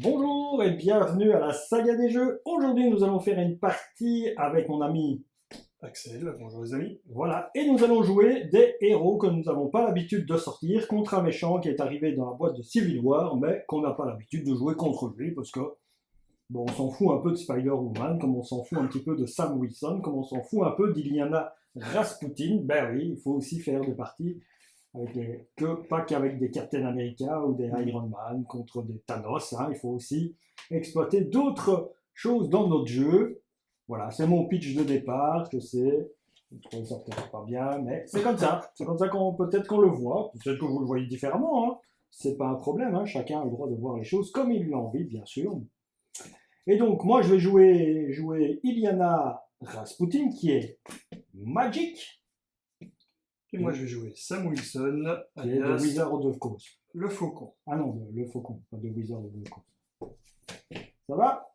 Bonjour et bienvenue à la saga des jeux. Aujourd'hui, nous allons faire une partie avec mon ami. Axel, bonjour les amis. Voilà, et nous allons jouer des héros que nous n'avons pas l'habitude de sortir contre un méchant qui est arrivé dans la boîte de Civil War, mais qu'on n'a pas l'habitude de jouer contre lui parce que, bon, on s'en fout un peu de Spider-Woman, comme on s'en fout un petit peu de Sam Wilson, comme on s'en fout un peu d'Iliana Rasputin. Ben oui, il faut aussi faire des parties pas qu'avec des Captain America ou des Iron Man contre des Thanos, hein. Il faut aussi exploiter d'autres choses dans notre jeu. Voilà, c'est mon pitch de départ, je sais. Vous trouvez ça peut-être pas bien, mais c'est comme ça. C'est comme ça qu'on peut-être qu'on le voit. Peut-être que vous le voyez différemment, hein. C'est pas un problème, hein. Chacun a le droit de voir les choses comme il l'envie, bien sûr. Et donc, moi, je vais jouer Iliana Rasputin, qui est Magic, Et moi je vais jouer Sam Wilson, qui est de alias Wizard of Coast. le Faucon. Ah non, le Faucon, pas de Wizard of Coast. Ça va?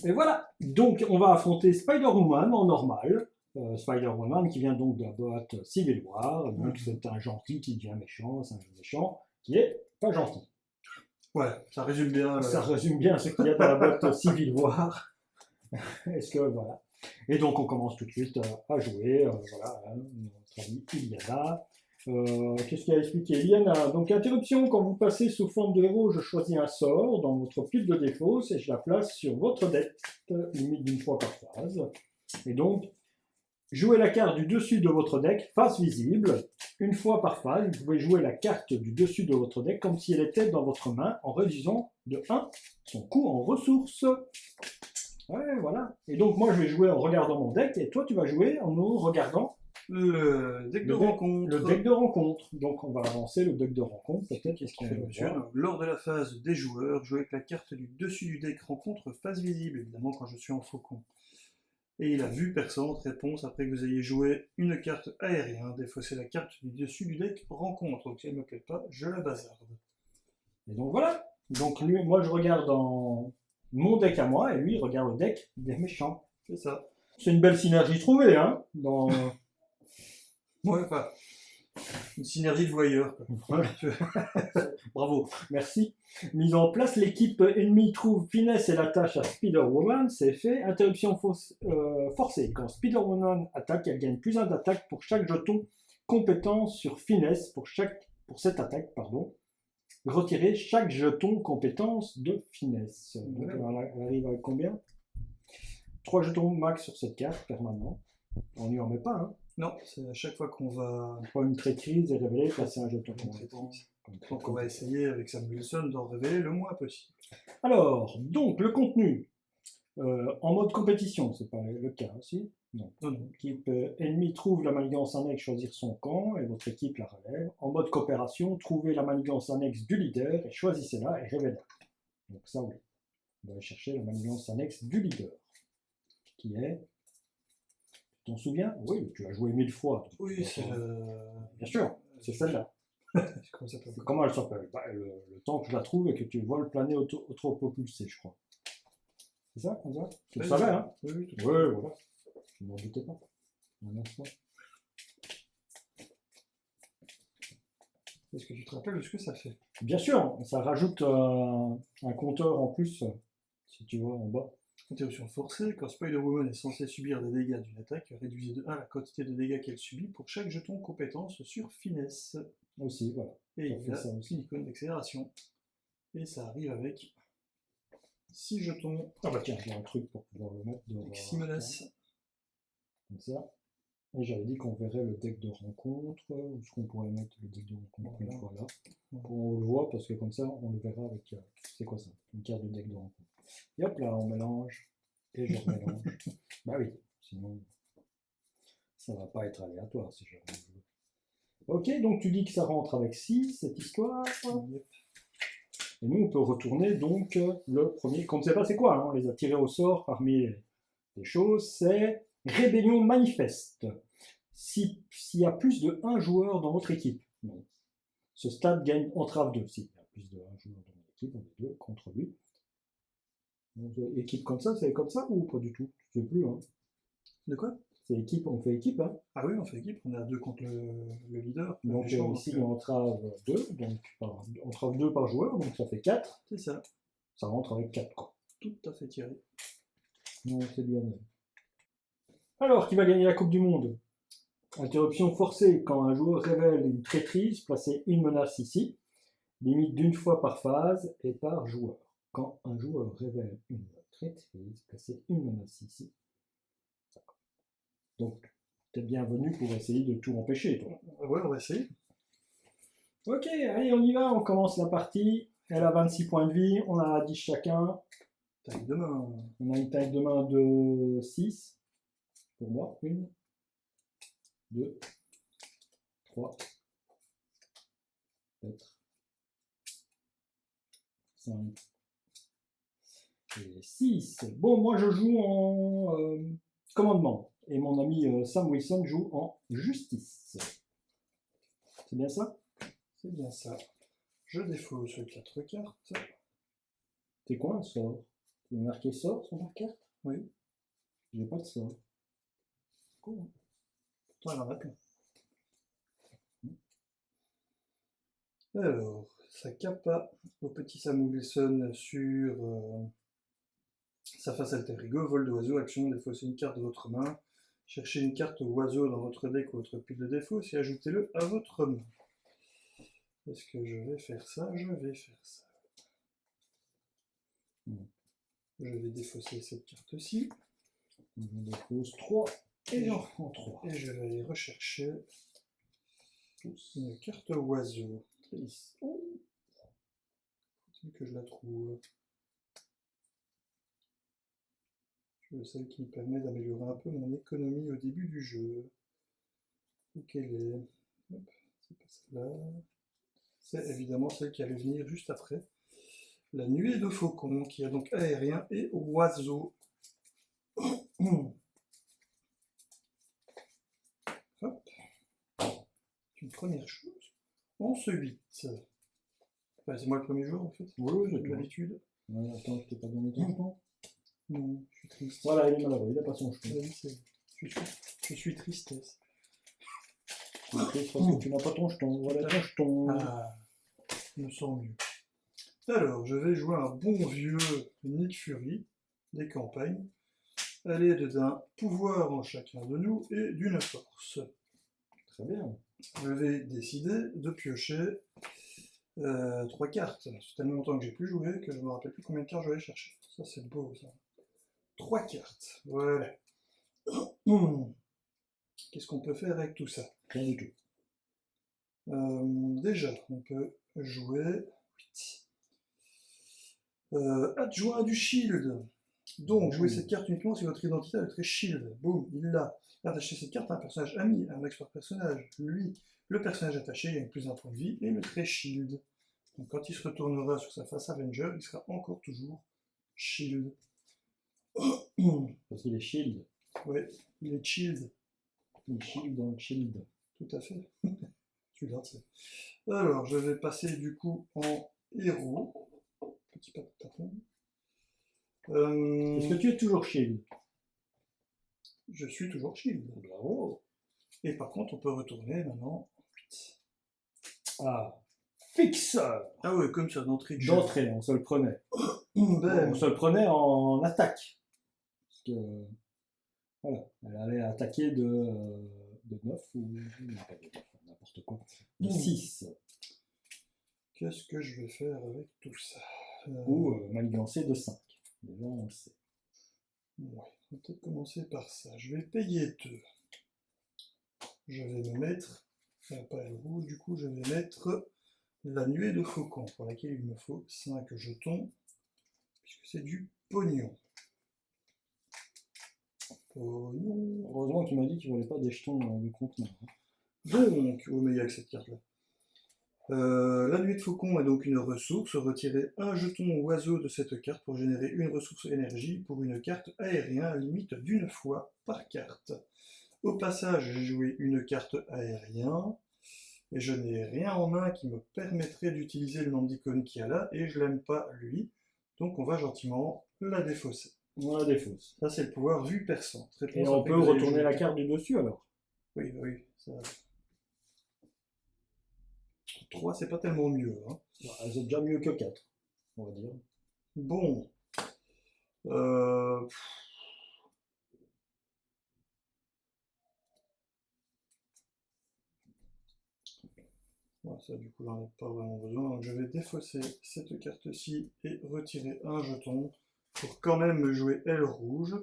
Et voilà. Donc, on va affronter Spider-Woman en normal. Spider-Woman qui vient donc de la boîte Civil War. Donc, c'est un gentil qui devient méchant. C'est un méchant qui est pas gentil. Ouais, ça résume bien. Ça résume bien ce qu'il y a dans la boîte Civil War. Est-ce que voilà. Et donc on commence tout de suite à jouer. Voilà, hein, notre ami Iliana. Qu'est-ce qu'il a expliqué Iliana? Donc interruption, quand vous passez sous forme de héros, je choisis un sort dans votre pile de défauts et je la place sur votre deck, limite d'une fois par phase. Et donc, jouez la carte du dessus de votre deck, face visible. Une fois par phase, vous pouvez jouer la carte du dessus de votre deck comme si elle était dans votre main en réduisant de 1 son coût en ressources. Ouais, voilà. Et donc, moi, je vais jouer en regardant mon deck, et toi, tu vas jouer en nous regardant Le deck de rencontre. le deck de rencontre. Donc, on va avancer le deck de rencontre, peut-être. Qu'est-ce qu'il fait, monsieur? Lors de la phase des joueurs, jouez avec la carte du dessus du deck rencontre face visible, évidemment quand je suis en Faucon. Et il a vue perçante, réponse après que vous ayez joué une carte aérien, défaussez la carte du dessus du deck rencontre. Donc si elle ne me plaît pas, je la bazarde. Et donc, voilà. Donc, lui, moi, je regarde dans mon deck à moi, et lui, il regarde le deck des méchants. C'est ça. C'est une belle synergie trouvée, hein, dans... Ouais, enfin, une synergie de voyeurs. Voilà. Bravo, merci. Mise en place, l'équipe ennemie trouve finesse et l'attache à Spider-Woman, c'est fait. Interruption forcée. Quand Spider-Woman attaque, elle gagne plus 1 d'attaque pour chaque jeton compétence sur finesse pour cette attaque, pardon. Retirez chaque jeton compétence de finesse. Donc, elle arrive avec combien? 3 jetons max sur cette carte, permanent. On n'y en met pas, hein. Non, c'est à chaque fois qu'on va... Pas une traîtrise et révéler, passer un jeton compétence. Donc on va essayer avec Sam Wilson d'en révéler le moins possible. Alors, donc le contenu, en mode compétition, c'est pas le cas aussi. Non. L'équipe ennemie trouve la manigance annexe, choisir son camp, et votre équipe la relève. En mode coopération, trouvez la manigance annexe du leader, et choisissez-la et révélez-la. Donc ça, oui. On va chercher la manigance annexe du leader, qui est... Tu t'en souviens? Oui, tu l'as joué 1000 fois. Donc, oui, c'est bien sûr, c'est celle-là. Comment elle s'appelle? Le temps que je la trouve et que tu vois le planer trop propulsé, je crois. C'est ça, comme ça? Tu le savais, hein? Oui, oui, voilà. Je ne m'en doutais pas. Un instant. Est-ce que tu te rappelles de ce que ça fait? Bien sûr, ça rajoute un compteur en plus, si tu vois en bas. Interruption forcée, quand Spider-Woman est censée subir des dégâts d'une attaque, réduisez de 1 la quantité de dégâts qu'elle subit pour chaque jeton compétence sur finesse. Aussi, voilà. Et il y a aussi une icône d'accélération. Et ça arrive avec 6 jetons. Ah bah tiens, j'ai un truc pour pouvoir le mettre. Avec 6 menaces. Comme ça. Et j'avais dit qu'on verrait le deck de rencontre, ou ce qu'on pourrait mettre le deck de rencontre une fois là. On le voit parce que comme ça, on le verra avec... c'est quoi ça? Une carte de deck de rencontre. Et hop là, on mélange, et je remélange. Bah oui, sinon, ça va pas être aléatoire si je remélange. Ok, donc tu dis que ça rentre avec 6, cette histoire. Yep. Et nous, on peut retourner donc le premier, qu'on ne sait pas c'est quoi, hein, on les a tirés au sort parmi les choses, c'est Rébellion manifeste. S'il y a plus de 1 joueur dans votre équipe, non. Ce stade gagne entrave 2. S'il y a plus de 1 joueur dans votre équipe, on est 2 contre lui. Donc, équipe comme ça, c'est comme ça ou pas du tout? Je ne sais plus. Hein. De quoi? C'est équipe, on fait équipe. Hein. Ah oui, on fait équipe, on est à 2 contre le leader. Donc ici, on entrave 2, donc entrave 2 par joueur, donc ça fait 4. C'est ça. Ça rentre avec 4, quoi. Tout à fait tiré. Non, c'est bien. Alors, qui va gagner la Coupe du Monde? Interruption forcée quand un joueur révèle une traîtrise, placez une menace ici. Limite d'une fois par phase et par joueur. Quand un joueur révèle une traîtrise, placez une menace ici. Donc, t'es bienvenu pour essayer de tout empêcher, toi. Ouais, on va essayer. Ok, allez, on y va, on commence la partie. Elle a 26 points de vie, on a 10 chacun. Taille de main. On a une taille de main de 6. Pour moi, 1, 2, 3, 4, 5 et 6. Bon, moi je joue en commandement. Et mon ami Sam Wilson joue en justice. C'est bien ça? C'est bien ça. Je défausse 4 cartes. C'est quoi un sort? Il est marqué sort sur ma carte? Oui. J'ai pas de sort. Cool. Pourtant, elle en a plein. Alors, ça capa au petit Sam Wilson sur sa face alter ego, vol d'oiseau, action, défaussez une carte de votre main. Cherchez une carte oiseau dans votre deck ou votre pile de défausse et ajoutez-le à votre main. Est-ce que je vais faire ça? Je vais faire ça. Je vais défausser cette carte-ci. Je dépose 3 et j'en reprends 3. Et je vais aller rechercher une carte oiseau. Triste. Faut-il que je la trouve? Je veux celle qui me permet d'améliorer un peu mon économie au début du jeu. Où qu'elle est? Hop, c'est pas celle-là. C'est évidemment celle qui allait venir juste après. La nuée de faucon, qui a donc aérien et oiseau. Hop. Une première chose. En ce 8. Enfin, c'est moi le premier jour en fait. Oui, Comme d'habitude. Ouais, attends, je t'ai pas donné ton temps. Non, je suis triste. Voilà, il est malheureux, il a pas son chemin. La vie, je suis tristesse. C'est triste parce que tu n'as pas ton jeton. Voilà ton jeton. Ah, je me sens mieux. Alors, je vais jouer un bon vieux Nick Fury des campagnes, à l'aide d'un pouvoir en chacun de nous et d'une force. Très bien. Je vais décider de piocher 3 cartes. C'est tellement longtemps que j'ai plus joué que je ne me rappelle plus combien de cartes je vais chercher. Ça, c'est beau, ça. 3 cartes. Voilà. Qu'est-ce qu'on peut faire avec tout ça? Rien du tout. Déjà, on peut jouer adjoint du shield. Donc, jouez cette carte uniquement si votre identité a le trait shield. Boum, il l'a. Attachez cette carte à un personnage ami, à un expert personnage. Lui, le personnage attaché gagne plus un point de vie et le trait shield. Donc, quand il se retournera sur sa face Avenger, il sera encore toujours shield. Parce qu'il est shield. Ouais, il est shield. Il est shield dans le shield. Tout à fait. Tu gardes ça. Alors, je vais passer du coup en héros. Petit pas de tapon. Est-ce que tu es toujours shield? Je suis toujours shield. Bravo. Et par contre, on peut retourner maintenant. Ah. Fixeur. Ah ouais, comme ça, d'entrée de jeu. D'entrée, on se le prenait. Ben, On se le prenait en attaque. Parce que, voilà, elle allait attaquer de 9 ou n'importe quoi. De 6. qu'est-ce que je vais faire avec tout ça? Ou manigancer de 5. Déjà, on le sait. Ouais, on va peut-être commencer par ça. Je vais payer 2. Je vais me mettre, pas le rouge, du coup, je vais mettre la nuée de faucon, pour laquelle il me faut 5 jetons, puisque c'est du pognon. Pognon. Heureusement qu'il m'a dit qu'il ne volait pas des jetons de contenant. Donc, oh mais il y a que cette carte-là. La nuée de faucon est donc une ressource. Retirez un jeton oiseau de cette carte pour générer une ressource énergie pour une carte aérien à limite d'une fois par carte. Au passage, j'ai joué une carte aérien et je n'ai rien en main qui me permettrait d'utiliser le nombre d'icônes qu'il y a là et je l'aime pas lui. Donc on va gentiment la défausser. On la défausse. Ça c'est le pouvoir vue perçante. Et on peut retourner la carte du dessus alors. Oui, oui. Ça... 3 c'est pas tellement mieux. Hein. C'est déjà mieux que 4, on va dire. Bon. Euh, ouais, ça, du coup, j'en ai pas vraiment besoin. Donc, je vais défausser cette carte-ci et retirer un jeton pour quand même me jouer aile rouge.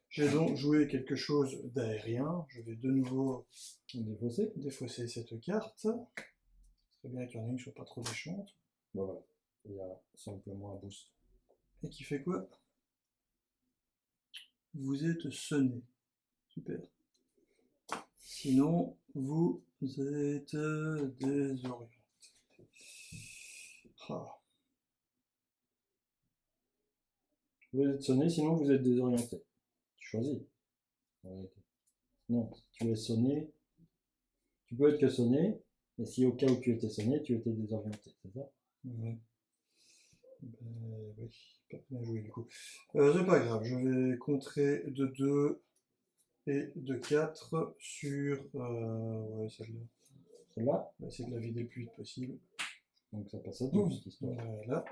J'ai donc joué quelque chose d'aérien. Je vais de nouveau défausser cette carte. C'est bien qu'il y en ait une qui soit pas trop méchante. Bon, voilà, il y a simplement un boost. Et qui fait quoi? Vous êtes sonné. Super. Sinon, vous êtes désorienté. Ah. Vous êtes sonné, sinon vous êtes désorienté. Tu choisis. Ouais. Non, si tu es sonné, tu peux être que sonné, et si au cas où tu étais sonné, tu étais désorienté, c'est ça? Ouais. Oui, pas bien joué du coup. C'est pas grave, je vais contrer de 2 et de 4 sur ouais, celle-là. Celle-là, On va essayer de la vider le plus vite possible. donc ça passe à 12 cette histoire. Voilà.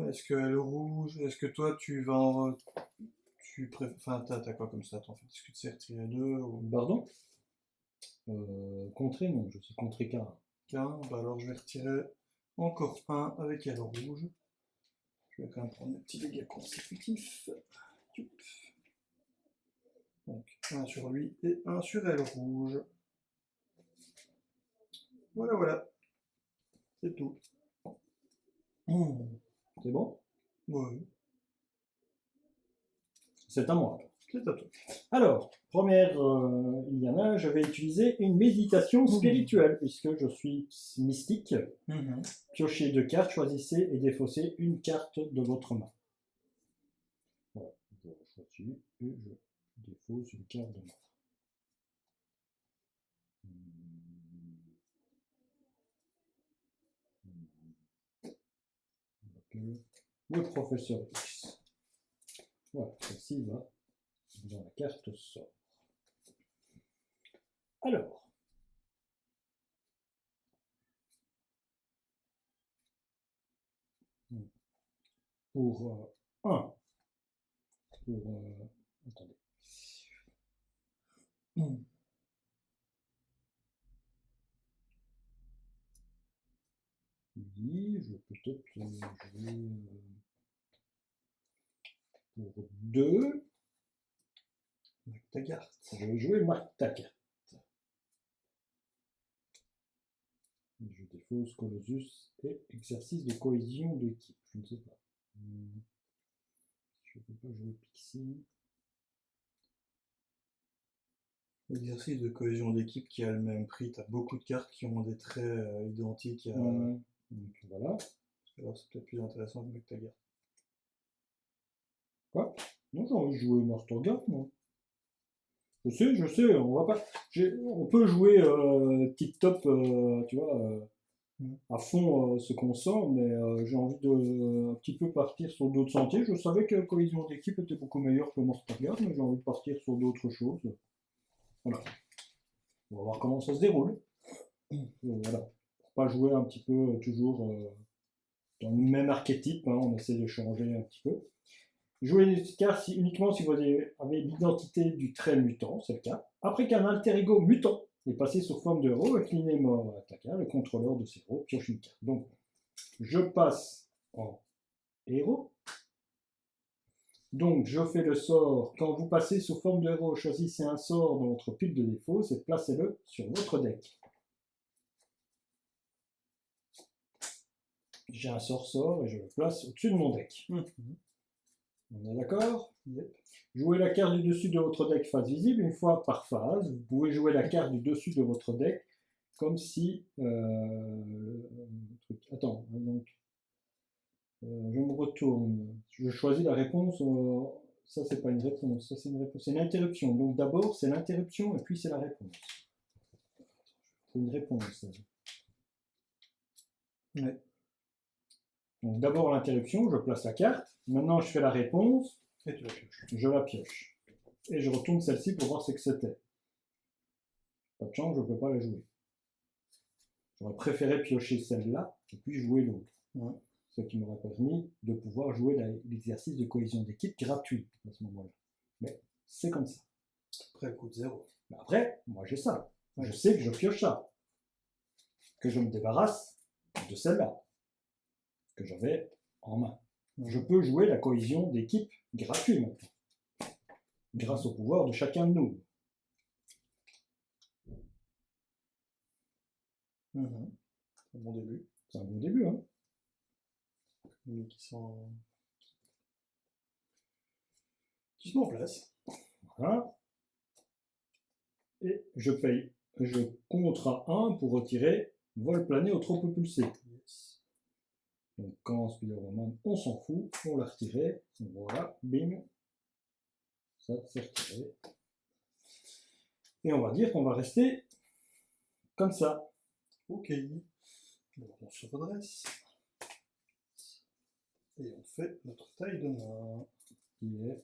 Est-ce qu'elle est rouge? Est-ce que toi tu vas en. Enfin, t'as quoi comme ça en fait? Est-ce que tu sais retirer 2 ou. Pardon? Contré, non, je suis contré qu'un. Qu'un? Bah alors je vais retirer encore un avec elle rouge. Je vais quand même prendre mes petits dégâts consécutifs. Donc un sur lui et un sur elle rouge. Voilà, voilà. C'est tout. C'est bon? Ouais, C'est à moi. c'est à toi. Alors, première, il y en a, je vais utiliser une méditation spirituelle, puisque je suis mystique. Piochez 2 cartes, choisissez et défaussez une carte de votre main. Voilà, je choisis et je défausse une carte de main. Le professeur X. Voilà, celle-ci va dans la carte sort. Alors, pour 1, attendez. Oui, je vais peut-être jouer pour 2. Ta carte. Je vais jouer marque ta carte. Je défausse Colossus et exercice de cohésion d'équipe. Je ne sais pas. Je ne peux pas jouer Pixie. Exercice de cohésion d'équipe qui a le même prix. Tu as beaucoup de cartes qui ont des traits identiques. Donc voilà. Alors c'est peut-être plus intéressant que ta carte. Quoi? Non, j'ai envie de jouer Mortorga, moi. Je sais, on va pas. On peut jouer tip-top, tu vois, à fond ce qu'on sent, mais j'ai envie de un petit peu partir sur d'autres sentiers. Je savais que la cohésion d'équipe était beaucoup meilleure que Mortorga, mais j'ai envie de partir sur d'autres choses. Voilà. On va voir comment ça se déroule. Voilà. Pour pas jouer un petit peu toujours dans le même archétype, hein, on essaie de changer un petit peu. Jouez une carte uniquement si vous avez l'identité du trait mutant, c'est le cas. Après qu'un alter ego mutant est passé sous forme de héros, incliné mort attaquant, le contrôleur de ces héros pioche une carte. Donc, je passe en héros. Donc, je fais le sort. Quand vous passez sous forme de héros, choisissez un sort dans votre pile de défauts et placez-le sur votre deck. J'ai un sort et je le place au-dessus de mon deck. On est d'accord? Yep. Jouez la carte du dessus de votre deck face visible une fois par phase. Vous pouvez jouer la carte du dessus de votre deck comme si... Attends, donc... je me retourne. Je choisis la réponse. Ça, c'est pas une réponse. Ça, c'est une réponse. C'est une interruption. Donc d'abord, c'est l'interruption et puis c'est la réponse. C'est une réponse. Ouais. Donc d'abord l'interruption, je place la carte. Maintenant, je fais la réponse. Et tu la pioches. Je la pioche. Et je retourne celle-ci pour voir ce que c'était. Pas de chance, je ne peux pas la jouer. J'aurais préféré piocher celle-là et puis jouer l'autre. Ouais. Ce qui m'aurait permis de pouvoir jouer l'exercice de cohésion d'équipe gratuit à ce moment-là. Mais c'est comme ça. Après, elle coûte 0. Mais après, moi j'ai ça. Ouais. Je sais que je pioche ça. Que je me débarrasse de celle-là. Que j'avais en main. Je peux jouer la cohésion d'équipe gratuit maintenant. Grâce au pouvoir de chacun de nous. C'est un bon début. C'est un bon début, hein. Mais qui sont en place. Voilà. Et je paye. Je contre à 1 pour retirer vol plané au trop propulsé. Yes. Donc quand Spider-Woman, on s'en fout, on l'a retiré. Voilà, bing. Ça, c'est retiré. Et on va dire qu'on va rester comme ça. Ok. Alors, on se redresse. Et on fait notre taille de main.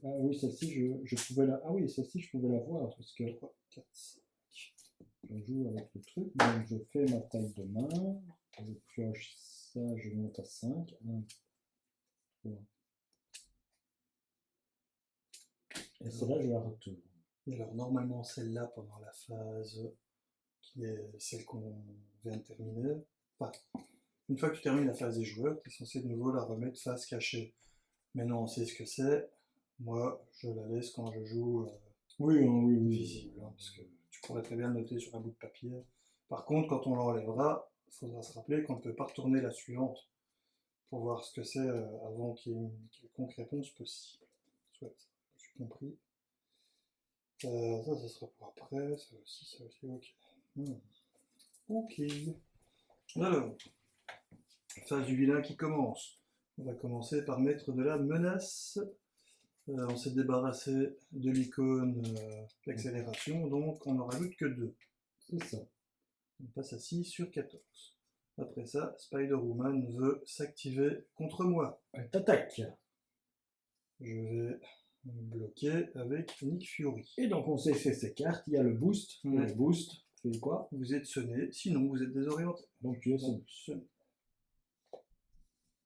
Ah oui, celle-ci, je pouvais la... Ah oui, celle-ci, je pouvais la voir, parce que 3, 4, 5. je joue avec le truc. Donc je fais ma taille de main. Je pioche ça, je monte à 5. 1, 3. Et celle-là, je la retourne. Et alors, normalement, celle-là, pendant la phase qui est celle qu'on vient de terminer, enfin, une fois que tu termines la phase des joueurs, tu es censé de nouveau la remettre face cachée. Mais non, on sait ce que c'est. Moi, je la laisse quand je joue Oui, oui, oui. visible, hein, parce que tu pourrais très bien le noter sur un bout de papier. Par contre, quand on l'enlèvera, il faudra se rappeler qu'on ne peut pas retourner la suivante pour voir ce que c'est avant qu'il y ait une quelconque réponse possible. Soit, j'ai compris. Ça sera pour après, ça aussi, ok. Ok. Alors, phase du vilain qui commence. On va commencer par mettre de la menace. On s'est débarrassé de l'icône d'accélération, donc on n'en rajoute que 2. C'est ça. On passe à 6 sur 14. Après ça, Spider-Woman veut s'activer contre moi. Elle t'attaque. Je vais me bloquer avec Nick Fury. Et donc on s'est fait ces cartes, il y a le boost. Ouais. Et le boost, fait quoi? Vous êtes sonné, sinon vous êtes désorienté. Donc tu es sonné.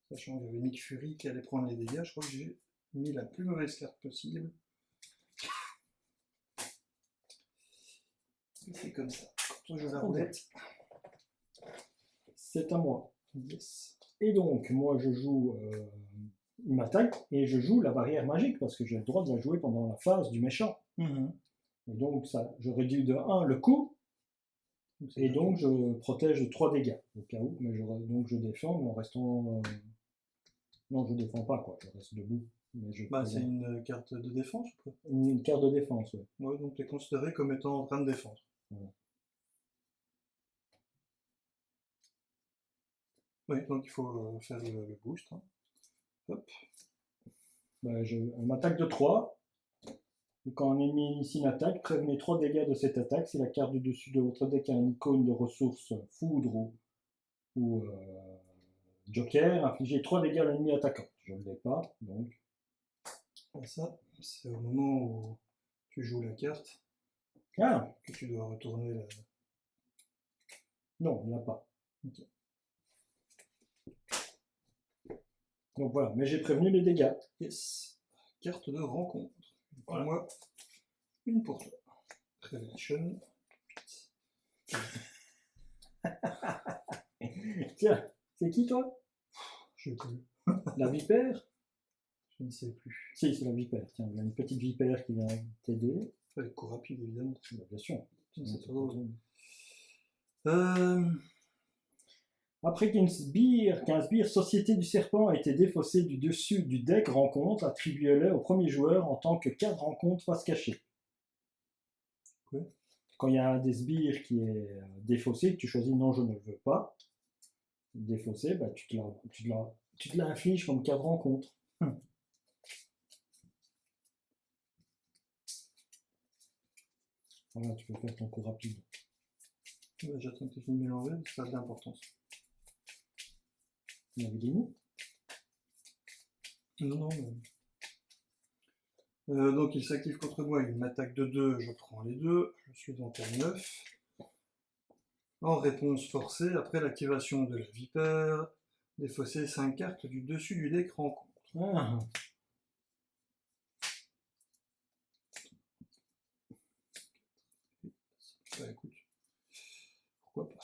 Sachant que j'avais Nick Fury qui allait prendre les dégâts, je crois que j'ai mis la plus mauvaise carte possible. C'est comme ça. Quand on joue la roulette, c'est à moi. yes. Et donc, moi je joue, il m'attaque et je joue la barrière magique parce que j'ai le droit de la jouer pendant la phase du méchant. Et donc, ça, je réduis de 1 le coût et donc je protège de 3 dégâts au cas où. Mais donc je défends, mais en restant. Non, je défends pas quoi, je reste debout. Mais C'est une carte de défense ou quoi? Une carte de défense, oui. Ouais, donc tu es considéré comme étant en train de défendre. Voilà. Oui, donc il faut faire le boost. Hein. Hop. Elle m'attaque de 3. Et quand un ennemi initie une attaque, prévenez 3 dégâts de cette attaque. Si la carte du dessus de votre deck a une icône de ressources foudre ou joker, infligez 3 dégâts à l'ennemi attaquant. Je ne l'ai pas, donc. Et ça, c'est au moment où tu joues la carte que tu dois retourner la... Non, il n'y en a pas. Okay. Donc voilà, mais j'ai prévenu les dégâts. Yes. Carte de rencontre. Pour moi, une pour toi. Révélation. Tiens, c'est qui toi? Je sais plus. La vipère? Je ne sais plus. Si, c'est la vipère. Tiens, il y a une petite vipère qui vient t'aider. Avec coup rapide, évidemment. Bien sûr. C'est pas drôle. Après qu'un sbire Société du Serpent a été défaussé du dessus du deck rencontre, attribuez-le au premier joueur en tant que carte rencontre face cachée. Ouais. Quand il y a un des sbires qui est défaussé, que tu choisis non, je ne le veux pas, défaussé, bah, tu te l'infliges comme carte rencontre. Voilà, tu peux faire ton coup rapide. Ouais, j'attends que tu finisses de mélanger, ça a de l'importance. Il y avait des mots? Non. Donc il s'active contre moi, il m'attaque de 2, je prends les 2, je suis donc à 9. En réponse forcée, après l'activation de la vipère, défaussez 5 cartes du dessus du deck rencontre. Ah. Bah écoute, pourquoi pas.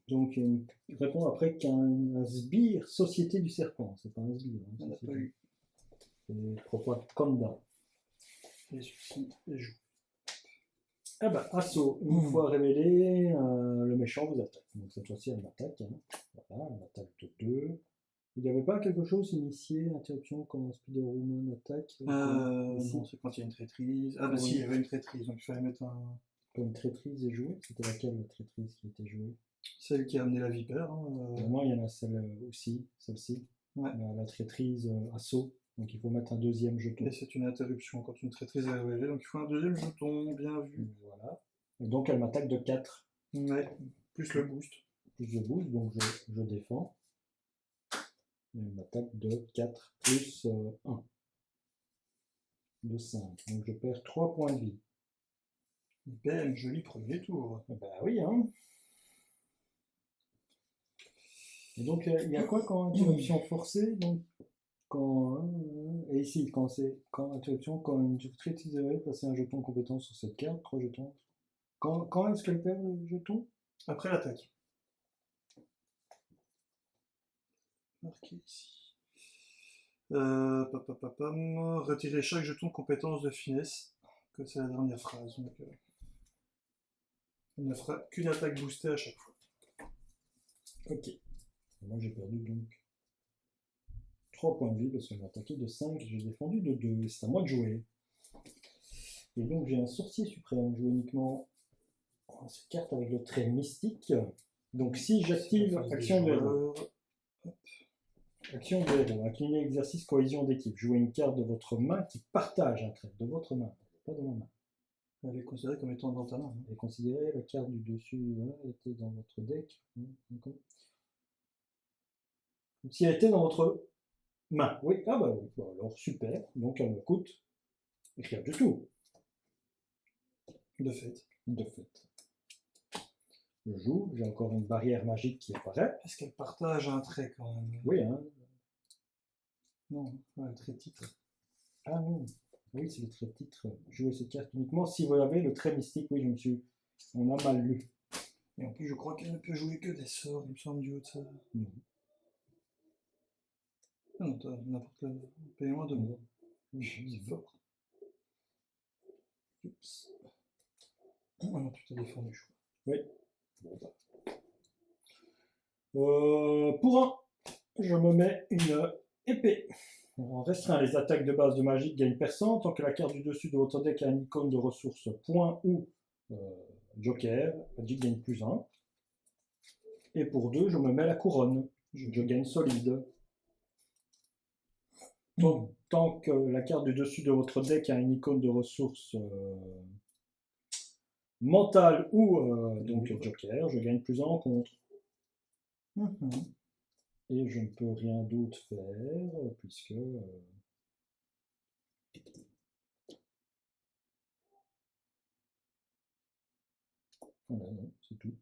Donc, il répond après qu'un sbire, Société du Serpent. C'est pas un sbire. Hein, On n'a pas société. eu. C'est propre Kanda. Et celui-ci est joué. Ah bah, assaut. Une fois révélé, le méchant vous attaque. Donc cette fois-ci, elle m'attaque. Hein. Voilà, elle m'attaque de 2. Il n'y avait pas quelque chose initié, interruption, quand un Spider-Woman attaque Non, c'est quand il y a une traîtrise. Ah bah si, il y avait une traîtrise, donc il fallait mettre un... Quand une traîtrise est jouée, c'était laquelle la traîtrise qui était jouée? Celle qui a amené la vipère. Hein, Moi, il y en a celle aussi, celle-ci. Ouais. La traîtrise assaut. Donc il faut mettre un deuxième jeton. Et c'est une interruption quand une traîtrise est révélée, donc il faut un deuxième jeton, bien vu. Voilà. Et donc elle m'attaque de 4. Ouais, plus le boost. Plus le boost, donc je défends. Et elle m'attaque de 4 plus 1. De 5. Donc je perds 3 points de vie. Bam, joli premier tour. Bah oui, hein. Et donc il y a quoi quand interruption forcée? Donc quand et ici quand c'est quand interruption, quand une traîtrise est passer un jeton compétence sur cette carte, 3 jetons. Quand est-ce qu'elle perd le jeton? Après l'attaque. Marqué ici. Retirer chaque jeton compétence de finesse. Que c'est la dernière phrase. Donc, on ne fera qu'une attaque boostée à chaque fois. Ok. Et moi j'ai perdu donc 3 points de vie parce qu'elle m'a attaqué de 5, j'ai défendu de 2. C'est à moi de jouer. Et donc j'ai un sorcier suprême. Je joue uniquement cette carte avec le trait mystique. Donc si j'active action de héros. Action de héros. Incliner exercice cohésion d'équipe. Jouez une carte de votre main qui partage un trait de votre main. Pas de ma main. Elle est considérée comme étant dans ta main. Et considérez la carte du dessus était dans votre deck. Si elle était dans votre main. Oui, ah bah oui. Bon, alors super. Donc elle me coûte rien du tout. De fait. De fait. Je joue, j'ai encore une barrière magique qui apparaît. Est-ce qu'elle partage un trait quand même? Oui, hein. Non, le trait titre. Ah non. Oui, c'est le trait titre. Jouer cette carte uniquement si vous avez le trait mystique. Oui, je me suis. On a mal lu. Et en plus, je crois qu'elle ne peut jouer que des sorts, il me semble, du haut de ça. Non. Ah non, t'as n'importe quel paiement de moi. C'est fort. Oups. Ah non, tu t'es défendu, je crois. Oui. Bon, bah. Pour un, je me mets une épée. On restreint les attaques de base de magie gagne percent tant que la carte du dessus de votre deck a une icône de ressources point ou joker. Magic gagne plus 1. Et pour 2, je me mets la couronne. Je gagne solide. Tant que la carte du dessus de votre deck a une icône de ressources mentale ou donc joker, je gagne plus 1 en contre. Et je ne peux rien d'autre faire puisque voilà, non, c'est tout.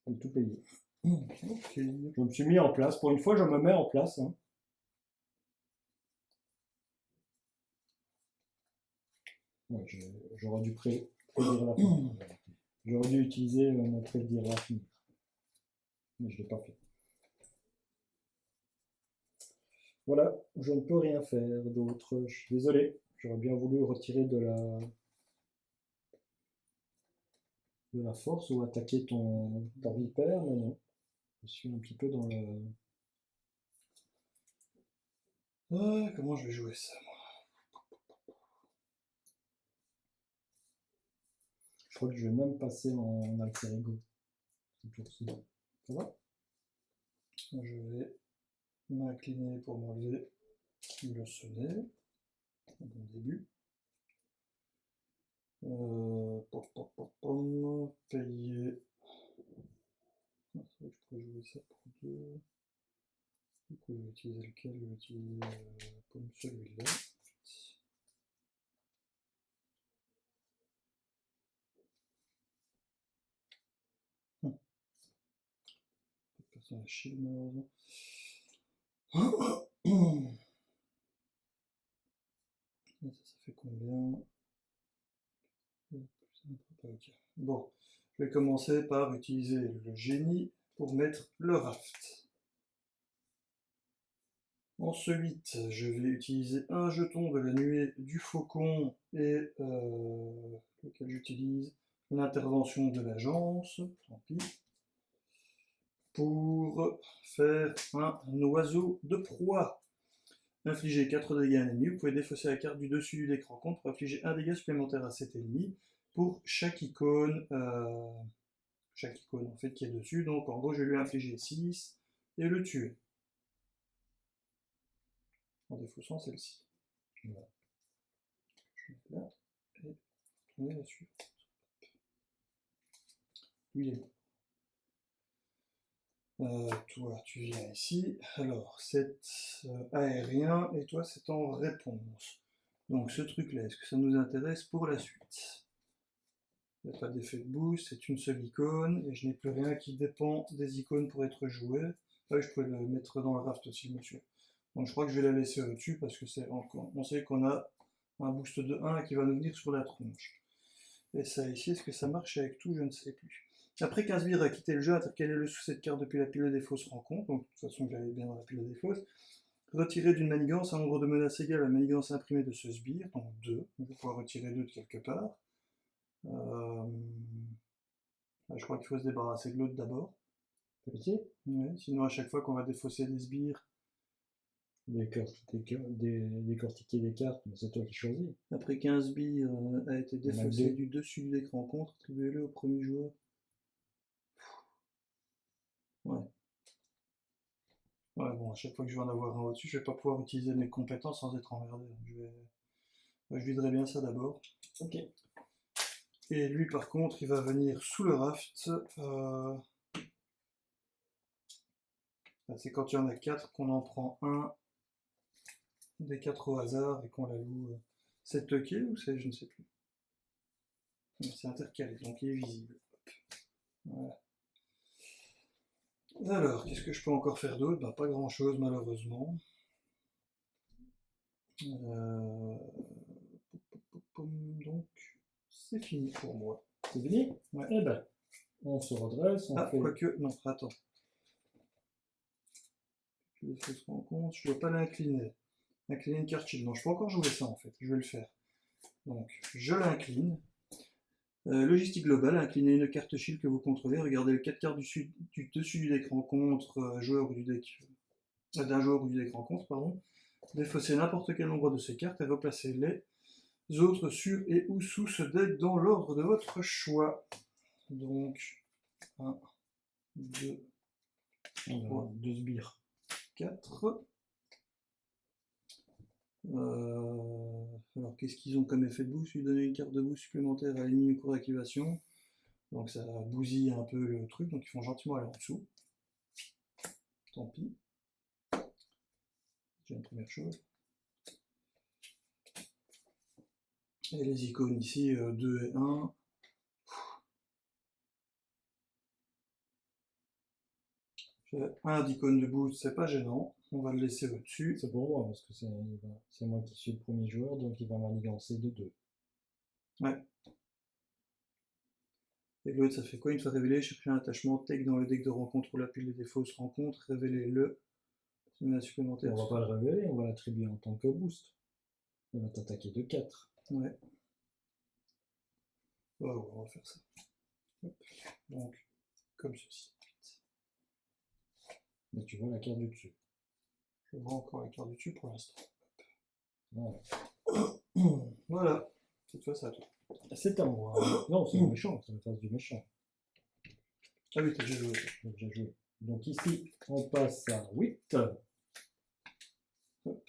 J'ai tout payé. Okay. Je me suis mis en place. Pour une fois, je me mets en place. Hein. Ouais, j'aurais dû prédire la fin. J'aurais dû utiliser mon prédire la fin. Mais je ne l'ai pas fait. Voilà, je ne peux rien faire d'autre. Je suis désolé. J'aurais bien voulu retirer de la force ou attaquer ta vipère, mais non. Je suis un petit peu dans le... Ah, comment je vais jouer ça, moi? Je crois que je vais même passer en alter ego. Ça va? Je vais m'incliner pour m'enlever le sonnet. Bon début. Payer. Ah, c'est vrai que je pourrais jouer ça pour 2. Du coup, je vais utiliser lequel? Je vais utiliser comme celui-là. C'est un shield malheureusement. Et ça fait combien? Ok. Bon, je vais commencer par utiliser le génie pour mettre le raft. Ensuite, je vais utiliser un jeton de la nuée du faucon et lequel j'utilise l'intervention de l'agence, tant pis, pour faire un oiseau de proie. Infliger 4 dégâts à un ennemi, vous pouvez défausser la carte du dessus du deck rencontre pour infliger un dégât supplémentaire à cet ennemi pour chaque icône en fait qui est dessus. Donc en gros je vais lui infliger 6 et le tuer. En défaussant celle-ci. Voilà. Je vais là et retourner là-dessus. Lui il est bon. Toi tu viens ici. Alors c'est aérien et toi c'est en réponse. Donc ce truc là, est-ce que ça nous intéresse pour la suite? Il n'y a pas d'effet de boost, c'est une seule icône, et je n'ai plus rien qui dépend des icônes pour être joué. Ah oui, je peux le mettre dans le raft aussi, monsieur. Donc je crois que je vais la laisser au-dessus, parce que c'est encore. On sait qu'on a un boost de 1 qui va nous venir sur la tronche. Et ça ici, est-ce que ça marche avec tout? Je ne sais plus. Après 15 sbires a quitté le jeu, intercalez-le sous cette carte depuis la pile des fausses rencontres, donc de toute façon j'allais bien dans la pile des fausses. Retirer d'une manigance un nombre de menaces égal à la manigance imprimée de ce sbire, donc 2. Je vais pouvoir retirer 2 de quelque part. Je crois qu'il faut se débarrasser de l'autre d'abord. Petit. Ouais, sinon à chaque fois qu'on va défausser des sbires. Décortiquer des cartes, mais c'est toi qui choisis. Après 15 sbires a été défaussé du dessus du deck rencontre, attribuez-le au premier joueur. Ouais. Ouais, bon, à chaque fois que je vais en avoir un au-dessus, je vais pas pouvoir utiliser mes compétences sans être emmerdé. Je viderai bien ça d'abord. Ok. Et lui, par contre, il va venir sous le raft. C'est quand il y en a 4 qu'on en prend un des 4 au hasard et qu'on la loue. C'est toqué ou c'est je ne sais plus. C'est intercalé, donc il est visible. Voilà. Alors, qu'est-ce que je peux encore faire d'autre? Bah, pas grand chose malheureusement. Donc, c'est fini pour moi. C'est fini? Ouais. Eh ben, on se redresse, on fait... quoique, non, attends. Je vais faire ce rencontre, je ne dois pas l'incliner. Incliner une carte shield. Non, je peux encore jouer ça en fait, je vais le faire. Donc, je l'incline. Logistique globale, inclinez une carte shield que vous contrôlez, regardez les 4 cartes du dessus du deck rencontre, joueur ou du deck d'un joueur ou du deck rencontre, pardon. Défaussez n'importe quel nombre de ces cartes et replacez les autres sur et ou sous ce deck dans l'ordre de votre choix. Donc, 1, 2, 3, 2 sbires. 4. Alors, qu'est-ce qu'ils ont comme effet de boost? Lui donner une carte de boost supplémentaire à l'ennemi au cours d'activation. Donc, ça bousille un peu le truc. Donc, ils font gentiment aller en dessous. Tant pis. C'est une première chose. Et les icônes ici, 2 et 1. J'ai un d'icône de boost, c'est pas gênant. On va le laisser au-dessus. C'est pour moi, parce que c'est moi qui suis le premier joueur, donc il va manigancer de 2. Ouais. Et l'autre, ça fait quoi? Une fois révélé, cherchez un attachement tech dans le deck de rencontre ou la pile des fausses rencontres, révélez-le. C'est une supplémentaire. On va pas le révéler, on va l'attribuer en tant que boost. Il va t'attaquer de 4. Ouais. Oh, on va faire ça. Hop. Donc, comme ceci. Mais tu vois la carte du dessus. Je vois encore la carte du dessus pour l'instant. Voilà. Voilà. Cette fois, c'est à toi. C'est à moi. Non, c'est le méchant, c'est la phase du méchant. Ah oui, t'as déjà joué. J'ai déjà joué. Donc ici, on passe à 8. Hop.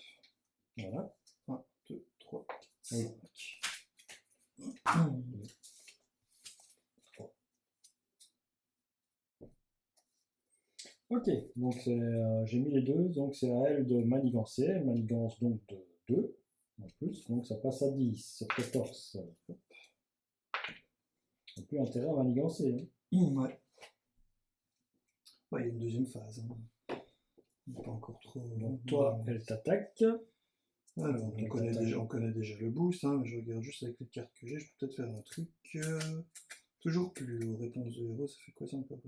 Voilà. 1, 2, 3, 4, Oui. 5. Ok, donc j'ai mis les deux, donc c'est à elle de manigancer. Elle manigance donc de 2 en plus, donc ça passe à 10 sur 14. On n'a plus intérêt à manigancer. Hein. Ouais. Ouais, il y a une deuxième phase. Hein. On n'est pas encore trop. Donc toi, elle t'attaque. Alors, Donc, on connaît déjà le boost, hein, mais je regarde juste avec les cartes que j'ai, je peux peut-être faire un truc. Toujours plus haut, réponse de héros, ça fait quoi ça encore?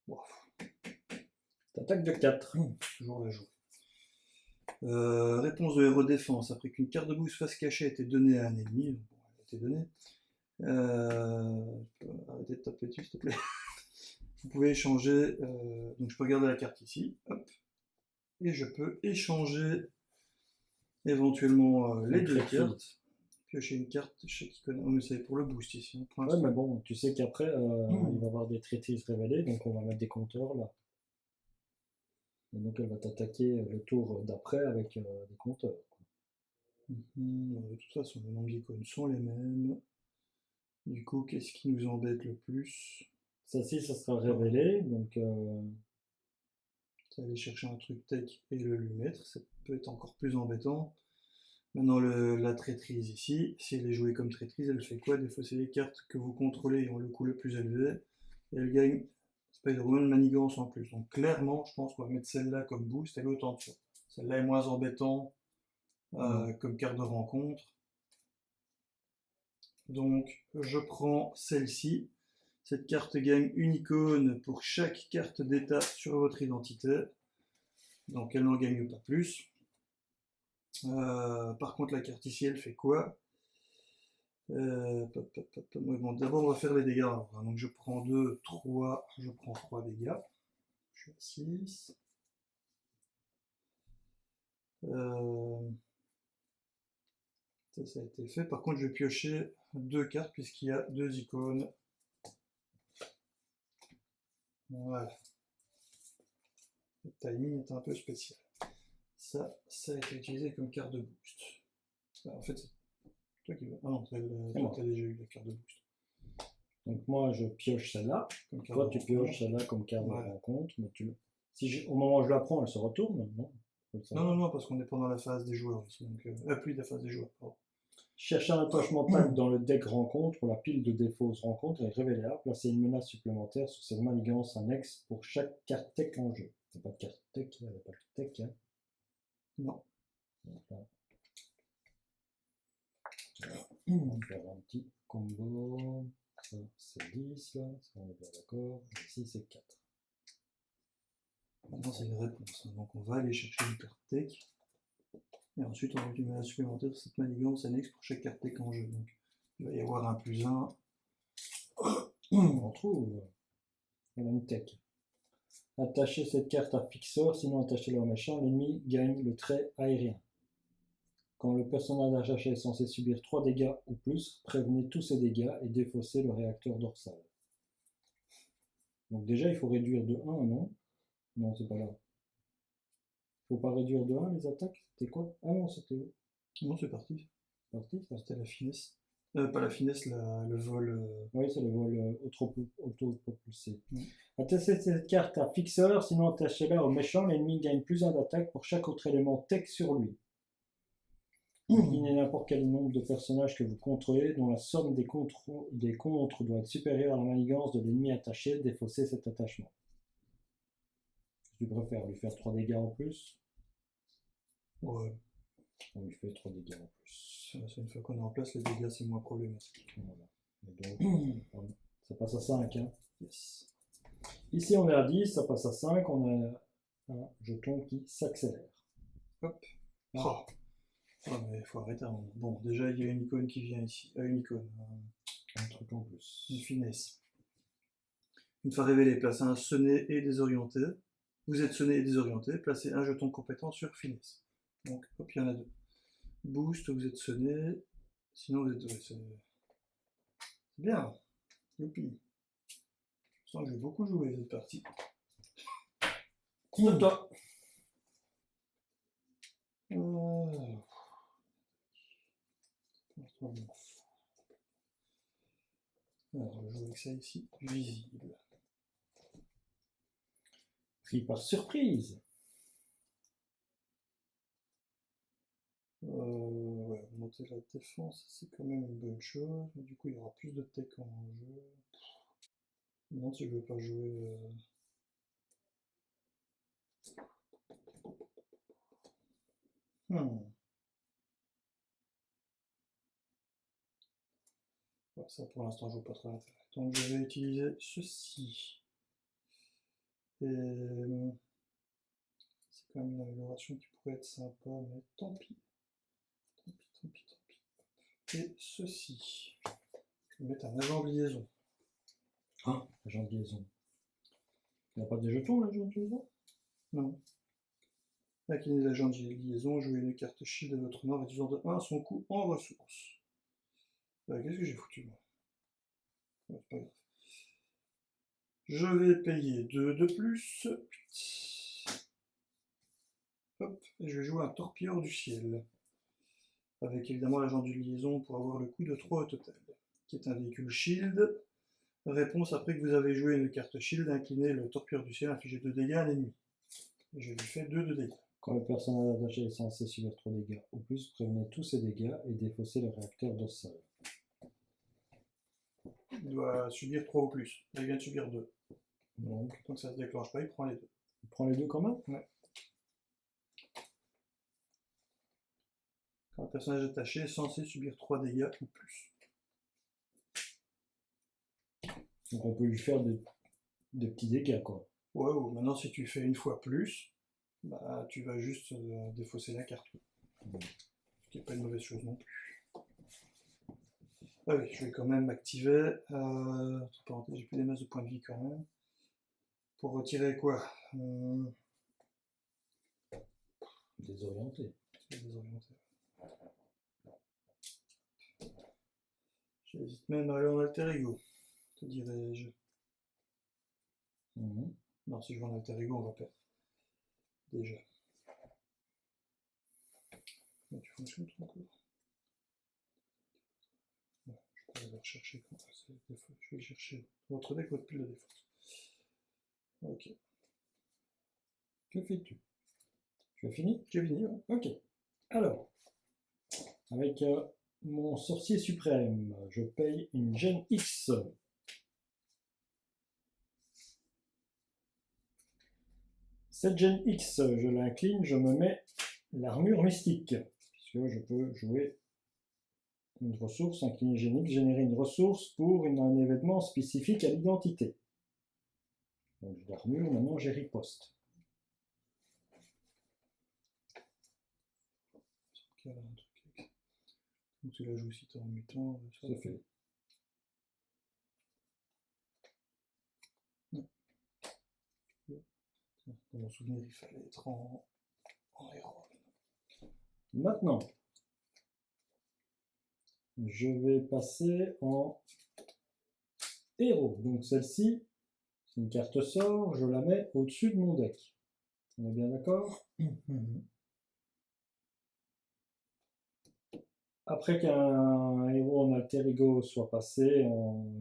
Wow. T'attaques de 4. Toujours la joue. Réponse de héros défense. Après qu'une carte de boost face cachée a été donnée à un ennemi, bon, elle a été donnée. Arrêtez de taper dessus, s'il te plaît. Vous pouvez échanger. Donc je peux regarder la carte ici. Hop. Et je peux échanger éventuellement les deux cartes. Piocher une carte, je sais qu'il connaît. Oh, mais c'est pour le boost ici. Hein, ouais, mais bon, tu sais qu'après, il va y avoir des traîtrises révélées, donc on va mettre des compteurs là. Et donc elle va t'attaquer le tour d'après avec des compteurs. De toute façon, les nombres d'icônes sont les mêmes. Du coup, qu'est-ce qui nous embête le plus? Ça ci, ça sera révélé, donc ça va aller chercher un truc tech et le lui mettre, ça peut être encore plus embêtant. Maintenant, la traîtrise ici, si elle est jouée comme traîtrise, elle fait quoi? Défausser les cartes que vous contrôlez et ont le coût le plus élevé, et elle gagne Spider-Woman manigance en plus. Donc clairement, je pense qu'on va mettre celle-là comme boost, elle est autant de fois. Celle-là est moins embêtant comme carte de rencontre. Donc je prends celle-ci. Cette carte gagne une icône pour chaque carte d'état sur votre identité. Donc elle n'en gagne pas plus. Par contre, la carte ici, elle fait quoi? Bon, d'abord, on va faire les dégâts. Alors, hein. Donc je prends 2, 3, je prends 3 dégâts. Je suis à 6. Ça a été fait. Par contre, je vais piocher 2 cartes puisqu'il y a 2 icônes. Voilà. Le timing est un peu spécial. Ça a été utilisé comme carte de boost. En fait, c'est toi qui veux. Ah non, toi, tu as déjà eu la carte de boost. Donc moi, je pioche celle-là. Toi, tu pioches celle-là comme carte de rencontre. Mais au moment où je la prends, elle se retourne, non? Non, parce qu'on est pendant la phase des joueurs ici. Donc, appui de la phase des joueurs. Pardon. Chercher un attachement tag dans le deck rencontre pour la pile de défausse rencontre et révéler là. Placer une menace supplémentaire sur cette manigance annexe pour chaque carte tech en jeu. Il n'y a pas de carte tech, il n'y a pas de tech. Hein. Non. Donc là, on va faire un petit combo. Ça, c'est 10 là, ça on est bien d'accord. Ici, c'est 4. Maintenant, c'est une réponse. Hein. Donc, on va aller chercher une carte tech. Et ensuite, on va mettre une menace supplémentaire sur cette manigance annexe pour chaque carte tech en jeu. Donc, il va y avoir un +1. On trouve. On a une tech. Attachez cette carte à fixeur, sinon attachez-la au méchant. L'ennemi gagne le trait aérien. Quand le personnage attaché est censé subir 3 dégâts ou plus, prévenez tous ces dégâts et défaussez le réacteur dorsal. Donc déjà, il faut réduire de 1, non? Non, c'est pas là. Il faut pas réduire de 1 les attaques? C'était quoi? Ah non, c'était où? Non, c'est parti. Parti, ça? C'était la finesse. Pas la finesse, le vol. Oui, c'est le vol auto-propulsé. Attachez cette carte à fixeur, sinon attachez-la au méchant. L'ennemi gagne +1 d'attaque pour chaque autre élément tech sur lui. Déclinez n'importe quel nombre de personnages que vous contrôlez, dont la somme des contres doit être supérieure à la manigance de l'ennemi attaché. Défaussez cet attachement. Tu préfères lui faire 3 dégâts en plus? Ouais. On lui fait 3 dégâts en plus. C'est une fois qu'on est en place, les dégâts c'est moins problématique. Voilà. Donc, ça passe à 5. Hein. Yes. Ici on est à 10, ça passe à 5, on a un jeton qui s'accélère. Hop. Ah. Oh, mais il faut arrêter. Hein. Bon, déjà il y a une icône qui vient ici. Une icône. Un truc en plus. Une finesse. Une fois révélé, placez un sonnet et désorienté. Vous êtes sonné et désorienté, placez un jeton compétent sur finesse. Donc, hop, il y en a 2. Boost, vous êtes sonné. Sinon, vous êtes. Ouais, c'est bien. Youpi. Je sens que j'ai beaucoup joué cette partie. Contre toi. Alors, je vais jouer avec ça ici. Visible. Pris par surprise. Ouais, augmenter la défense, c'est quand même une bonne chose, mais du coup il y aura plus de tech en jeu. Non, si je veux pas jouer... Ouais, ça pour l'instant je vois pas très l'intérêt. Donc je vais utiliser ceci. Et c'est quand même une amélioration qui pourrait être sympa, mais tant pis. Tant pis, tant pis, tant pis. Et ceci. Je vais mettre un agent de liaison. Ah, agent de liaison. Il n'y a pas des jetons, l'agent de liaison? Non. Inclinez l'agent de liaison, jouez une carte shield de votre main, réduisant de 1 son coût en ressources. Qu'est-ce que j'ai foutu moi? Ouais, c'est pas grave. Je vais payer 2 de plus. Hop, et je vais jouer un torpilleur du ciel. Avec évidemment l'agent de liaison pour avoir le coût de 3 au total. Qui est un véhicule shield. Réponse, après que vous avez joué une carte shield, inclinez le torpilleur du ciel, infligez 2 dégâts à l'ennemi. Et je lui fais 2 de dégâts. Quand le personnage attaché est censé subir 3 dégâts ou plus, prévenez tous ces dégâts et défaussez le réacteur de sol. Il doit subir 3 ou plus. Là, il vient de subir 2. Donc ça ne se déclenche pas, il prend les 2. il prend les deux quand même? Ouais. Quand un personnage attaché est censé subir 3 dégâts ou plus. Donc on peut lui faire des petits dégâts quoi. Ouais, ou maintenant si tu fais une fois plus, bah, tu vas juste défausser la carte. Ce qui n'est pas une mauvaise chose non plus. Ah oui, je vais quand même m'activer. Entre parenthèses, j'ai plus des masses de points de vie quand même. Pour retirer quoi? Désorienté. Désorienté. J'hésite même à aller en alter ego, te dirais-je. Non, si je vais en alter ego, on va perdre. Déjà. Mais tu fonctionnes ton encore. Ouais, je peux aller rechercher quand je vais chercher votre deck, votre pile de défense. Ok. Que fais-tu? Tu as fini? J'ai fini, ouais. Ok. Alors, avec mon sorcier suprême, je paye une Gen X. Cette Gen X, je l'incline, je me mets l'armure mystique, puisque je peux jouer une ressource, incliner Gen X, générer une ressource pour un événement spécifique à l'identité. Donc l'armure, maintenant j'ai riposte. Donc tu la joues si t'es en mutant. C'est fait. Dans mon souvenir, il fallait être en héros. Maintenant, je vais passer en héros. Donc celle-ci, c'est une carte sort, je la mets au-dessus de mon deck. On est bien d'accord? Après qu'un héros en alter ego soit passé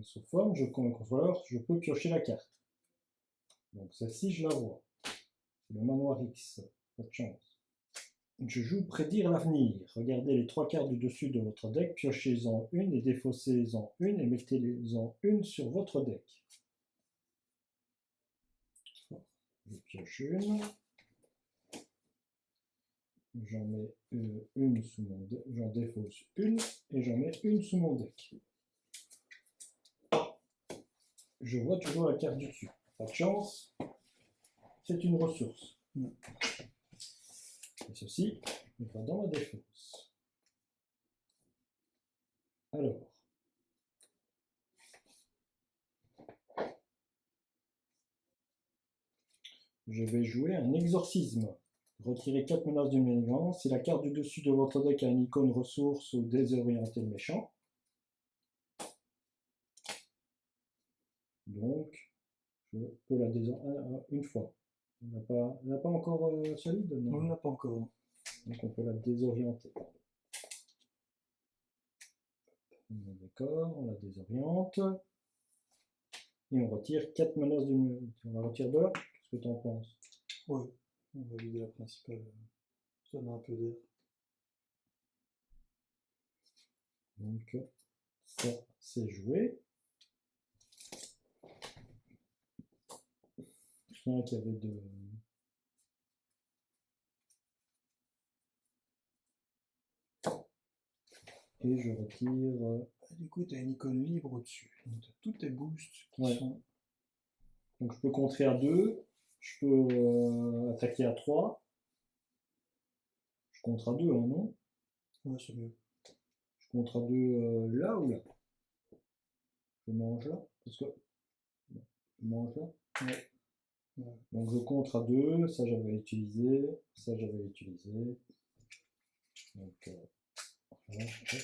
sous forme, comme contrôleur, je peux piocher la carte. Donc celle-ci, je la vois. C'est le manoir X. Pas de chance. Je joue prédire l'avenir. Regardez les 3 cartes du dessus de votre deck, piochez-en une et défaussez-en une et mettez-en une sur votre deck. Je pioche une. J'en mets une sous mon deck. J'en défausse une et j'en mets une sous mon deck. Je vois toujours la carte du dessus. Pas de chance. C'est une ressource. Et ceci va dans ma défausse. Alors. Je vais jouer un exorcisme. Retirez 4 menaces d'une manigance. Si la carte du dessus de votre deck a une icône ressource ou désorienter le méchant. Donc, je peux la désorienter une fois. Elle n'a pas encore solide? Non, on n'a pas encore. Donc on peut la désorienter. D'accord, on la désoriente. Et on retire 4 menaces d'une... On la retire de là? Qu'est-ce que tu en penses? Oui, on va vider la principale. Ça donne un peu d'air. Donc, ça, c'est joué. Rien qu'il y avait de... Et je retire... Du coup, tu as une icône libre au-dessus. Donc, tu as tous tes boosts qui Ouais. sont. Donc je peux contrer à 2, je peux attaquer à 3. Je contre à 2, hein, non? Ouais, c'est mieux. Je contre à 2 là ou là? Je mange là? Parce que... Je mange là? Ouais. Donc je contre à 2, ça j'avais utilisé, ça j'avais utilisé. Donc voilà, hop.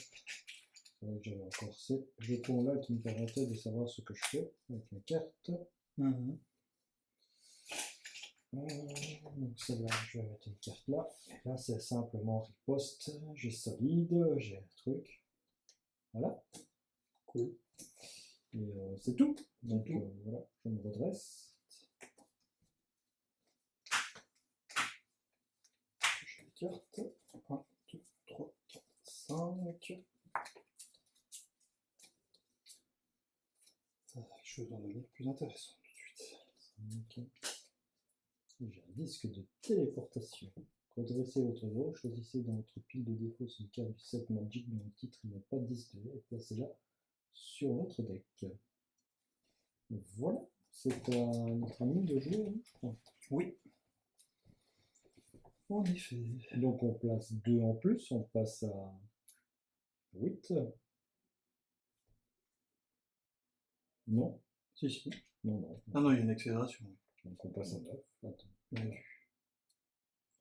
C'est vrai que j'avais encore ces jetons là qui me permettaient de savoir ce que je fais avec mes cartes. Mhm. Donc celle-là, je vais mettre une carte là. Et là, c'est simplement riposte. J'ai solide, j'ai un truc. Voilà. Cool. Et c'est tout. Donc voilà, je me redresse. J'ai les cartes. 1, 2, 3, 4, 5. Je vais en devenir plus intéressant tout de suite. Ok. J'ai un disque de téléportation. Redressez votre héros, choisissez dans votre pile de défauts une carte du set Magic dont le titre n'est pas disque et placez-la sur votre deck. Voilà, c'est à notre ami de jouer, hein, je crois. Oui. En effet. Donc on place 2 en plus, on passe à 8. Non, Si, si. non. Ah non, il y a une accélération. Donc on passe à 9. Attends. Bien vu.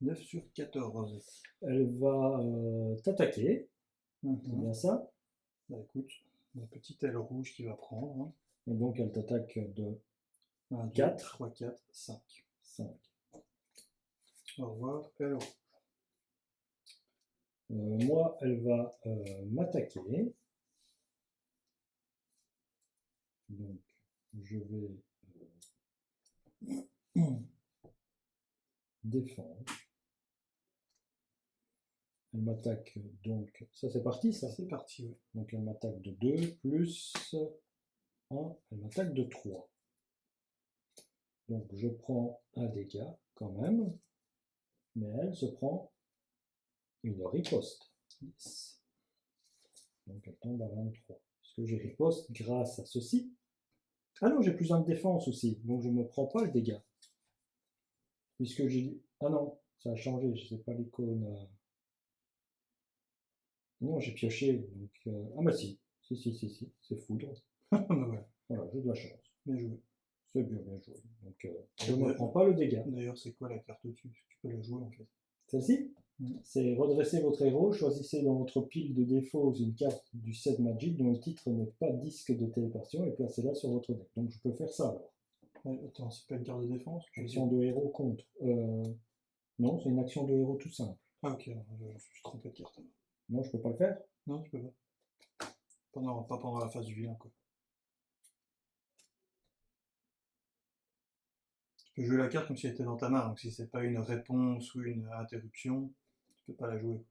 9 sur 14. Elle va t'attaquer, c'est bien ça. Bah écoute, la petite aile rouge qui va prendre. Hein. Et donc elle t'attaque de 1, 2, 4. 3, 4, 5. 5. Au revoir, aile rouge. Moi, elle va m'attaquer. Donc, je vais défendre. Elle m'attaque donc. Ça, c'est parti, ça? C'est parti, oui. Donc, elle m'attaque de 2 plus 1. Elle m'attaque de 3. Donc, je prends un dégât quand même. Mais elle se prend une riposte. Yes. Donc, elle tombe à 23. Est-ce que j'ai riposte grâce à ceci? Ah non, j'ai plus 1 de défense aussi. Donc, je ne me prends pas le dégât. Puisque j'ai dit... Ah non, ça a changé. Je ne sais pas l'icône... Non, j'ai pioché. Donc, ah bah si. Si. C'est foudre. Bah ouais, Voilà, j'ai de la chance. bien joué. C'est bien joué. Donc, je ne me prends pas le dégât. D'ailleurs, c'est quoi la carte au-dessus? Tu peux la jouer en fait. Celle-ci, Mm. c'est redresser votre héros. Choisissez dans votre pile de défauts une carte du set Magic dont le titre n'est pas disque de téléportation et placez-la sur votre deck. Donc, je peux faire ça alors. Attends, c'est pas une carte de défense? Action de héros contre. Non, c'est une action de héros tout simple. Ah ok, alors, je me suis trompé de carte. Non, je peux pas le faire. Non, tu peux pas. Pas pendant la phase du vilain, quoi. Tu peux jouer la carte comme si elle était dans ta main, donc si c'est pas une réponse ou une interruption, tu peux pas la jouer.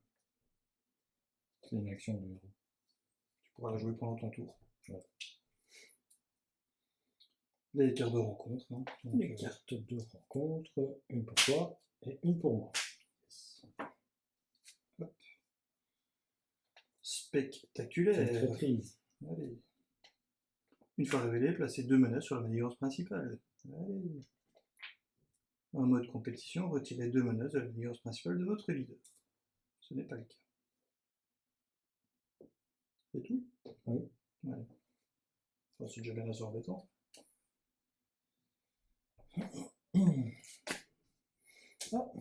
C'est une action de héros. Tu pourras la jouer pendant ton tour. Ouais. Les cartes de rencontre. Hein. Donc, Les cartes de rencontre, une pour toi et une pour moi. yes. Hop. Spectaculaire. C'est très prise. Allez. Une fois révélé, placez 2 menaces sur la manigance principale. Allez. En mode compétition, retirez 2 menaces de la manigance principale de votre leader. Ce n'est pas le cas. C'est tout? Oui. Ouais. Enfin, c'est déjà bien assez embêtant. Ah.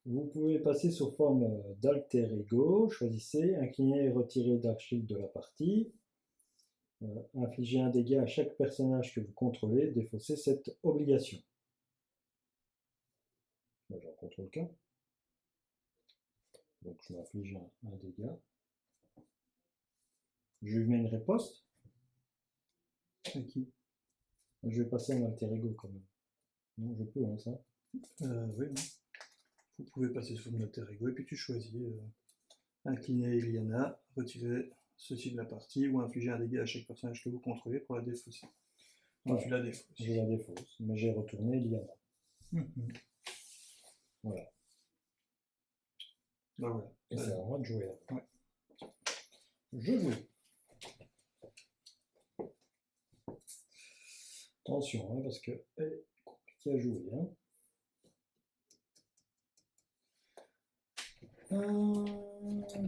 Vous pouvez passer sous forme d'alter ego. Choisissez, incliner et retirer Dark Shield de la partie. Infliger un dégât à chaque personnage que vous contrôlez. Défausser cette obligation. Moi, j'en contrôle qu'un. Donc je m'inflige un dégât. Je lui mets une riposte. À qui? Je vais passer en alter ego quand même. Non, je peux, hein, ça. Oui, non. Vous pouvez passer sur notre ego et puis tu choisis incliner Iliana, retirer ceci de la partie ou infliger un dégât à chaque personnage que vous contrôlez pour la défausser. Donc Ouais. tu la défausses. Je la défausse, mais j'ai retourné Iliana. Mhm. Voilà. Bah voilà. Et c'est à moi de jouer. Là. Ouais. Je joue. Attention, hein, parce que elle est compliquée à jouer. Hein.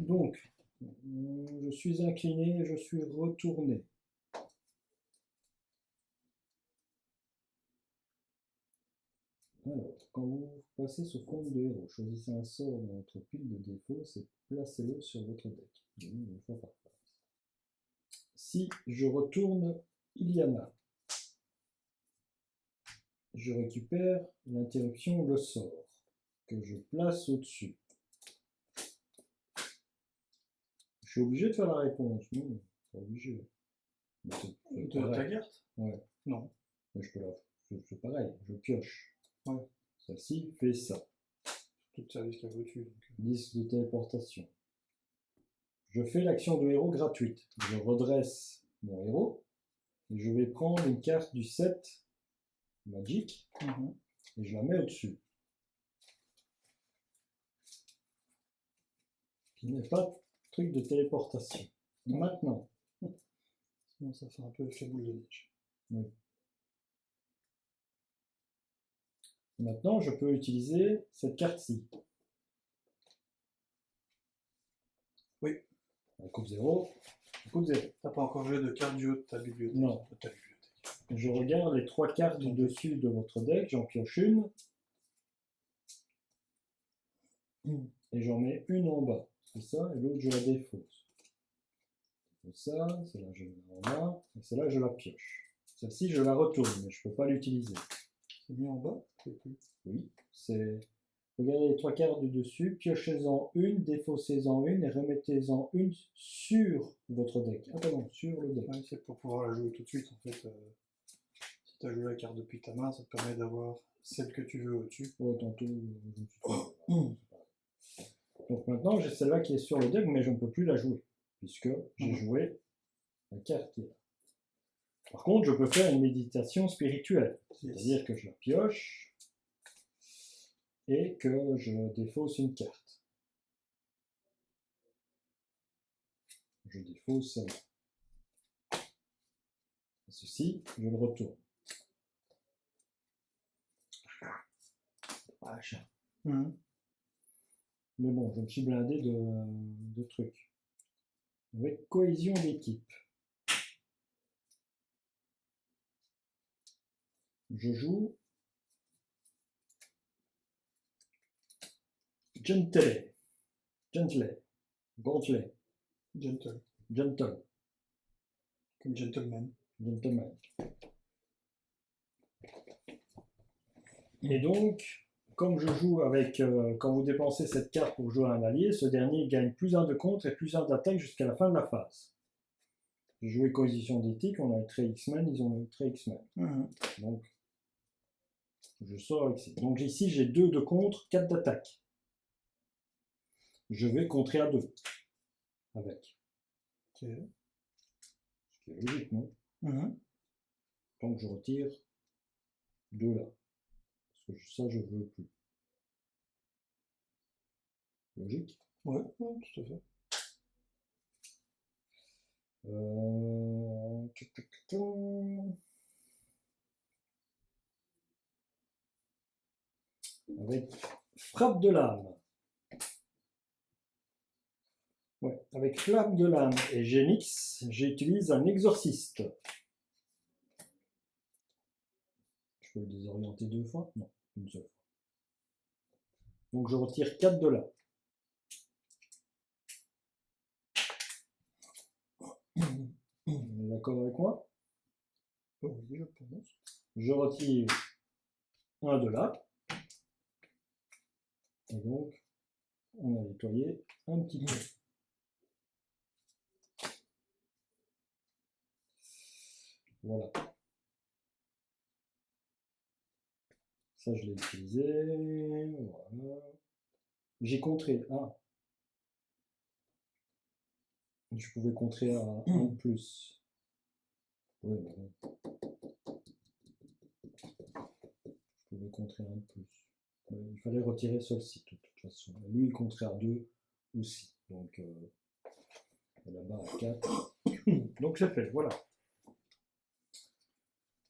Donc, je suis incliné et je suis retourné. Alors, quand vous passez sous forme de héros, choisissez un sort dans votre pile de défauts et placez-le sur votre deck. Une fois par phase. Si je retourne Iliana, je récupère l'interruption le sort que je place au-dessus. Je suis obligé de faire la réponse, non, pas obligé. De ta carte? Ouais. Non. Mais je peux la. C'est pareil, je pioche. Ouais. Celle-ci fait ça. Tout le service qu'il y a au-dessus. Disque de téléportation. Je fais l'action de héros gratuite. Je redresse mon héros et je vais prendre une carte du set Magic et je la mets au-dessus. Qui n'est pas truc de téléportation. Maintenant. Sinon ça fait un peu effet boule de neige. Oui. Maintenant, je peux utiliser cette carte-ci. Oui. Elle coupe 0. Elle coupe 0. T'as pas encore joué de carte du haut de ta bibliothèque? Non. De ta bibliothèque. Je regarde les 3 cartes du dessus de votre deck, j'en pioche une. Et j'en mets une en bas. C'est ça, et l'autre je la défausse. C'est ça, celle-là je la mets en bas, et celle-là je la pioche. Celle-ci je la retourne, mais je ne peux pas l'utiliser. C'est mis en bas? Oui, c'est... Regardez les 3 cartes du dessus, piochez-en une, défaussez-en une et remettez-en une sur votre deck. Ah pardon, sur le deck. Ouais, c'est pour pouvoir la jouer tout de suite. En fait, si tu as joué la carte depuis ta main, ça te permet d'avoir celle que tu veux au-dessus. Ouais, tantôt, je me suis trompé. Donc maintenant, j'ai celle-là qui est sur le deck, mais je ne peux plus la jouer, puisque j'ai joué la carte qui est là. Par contre, je peux faire une méditation spirituelle, c'est-à-dire que je la pioche et que je défausse une carte. Je défausse celle-là. Ceci, je le retourne. Mais bon, je me suis blindé de trucs. Avec cohésion d'équipe. Je joue Gentle. Gentle. Gentle. Comme gentleman. Gentleman. Et donc, comme je joue avec, quand vous dépensez cette carte pour jouer à un allié, ce dernier gagne plus 1 de contre et plus 1 d'attaque jusqu'à la fin de la phase. J'ai joué cohésion d'éthique, on a les traits X-Men, ils ont les traits X-Men. Donc, je sors avec ça. Donc ici, j'ai 2 de contre, 4 d'attaque. Je vais contrer à 2 avec. Ok. Ce qui est logique, non? Donc je retire 2 là. Parce que ça, je veux plus. Logique? Ouais, tout à fait. Avec frappe de l'âme. Ouais, avec flamme de l'âme et Génix, j'utilise un exorciste. Je peux le désorienter 2 fois? Non, une seule fois. Donc je retire 4 de là. On est d'accord avec moi? Oui, je pense. Je retire 1 de là. Et donc, on a nettoyé un petit peu. Voilà. Ça, je l'ai utilisé. Voilà. J'ai contré 1. Je pouvais contrer à 1 de plus. Oui, mais bon. Je pouvais contrer 1 de plus. Ouais, il fallait retirer celle-ci, de toute façon. Et lui, il compterait à 2 aussi. Donc, et là-bas à 4. Donc, c'est fait, voilà.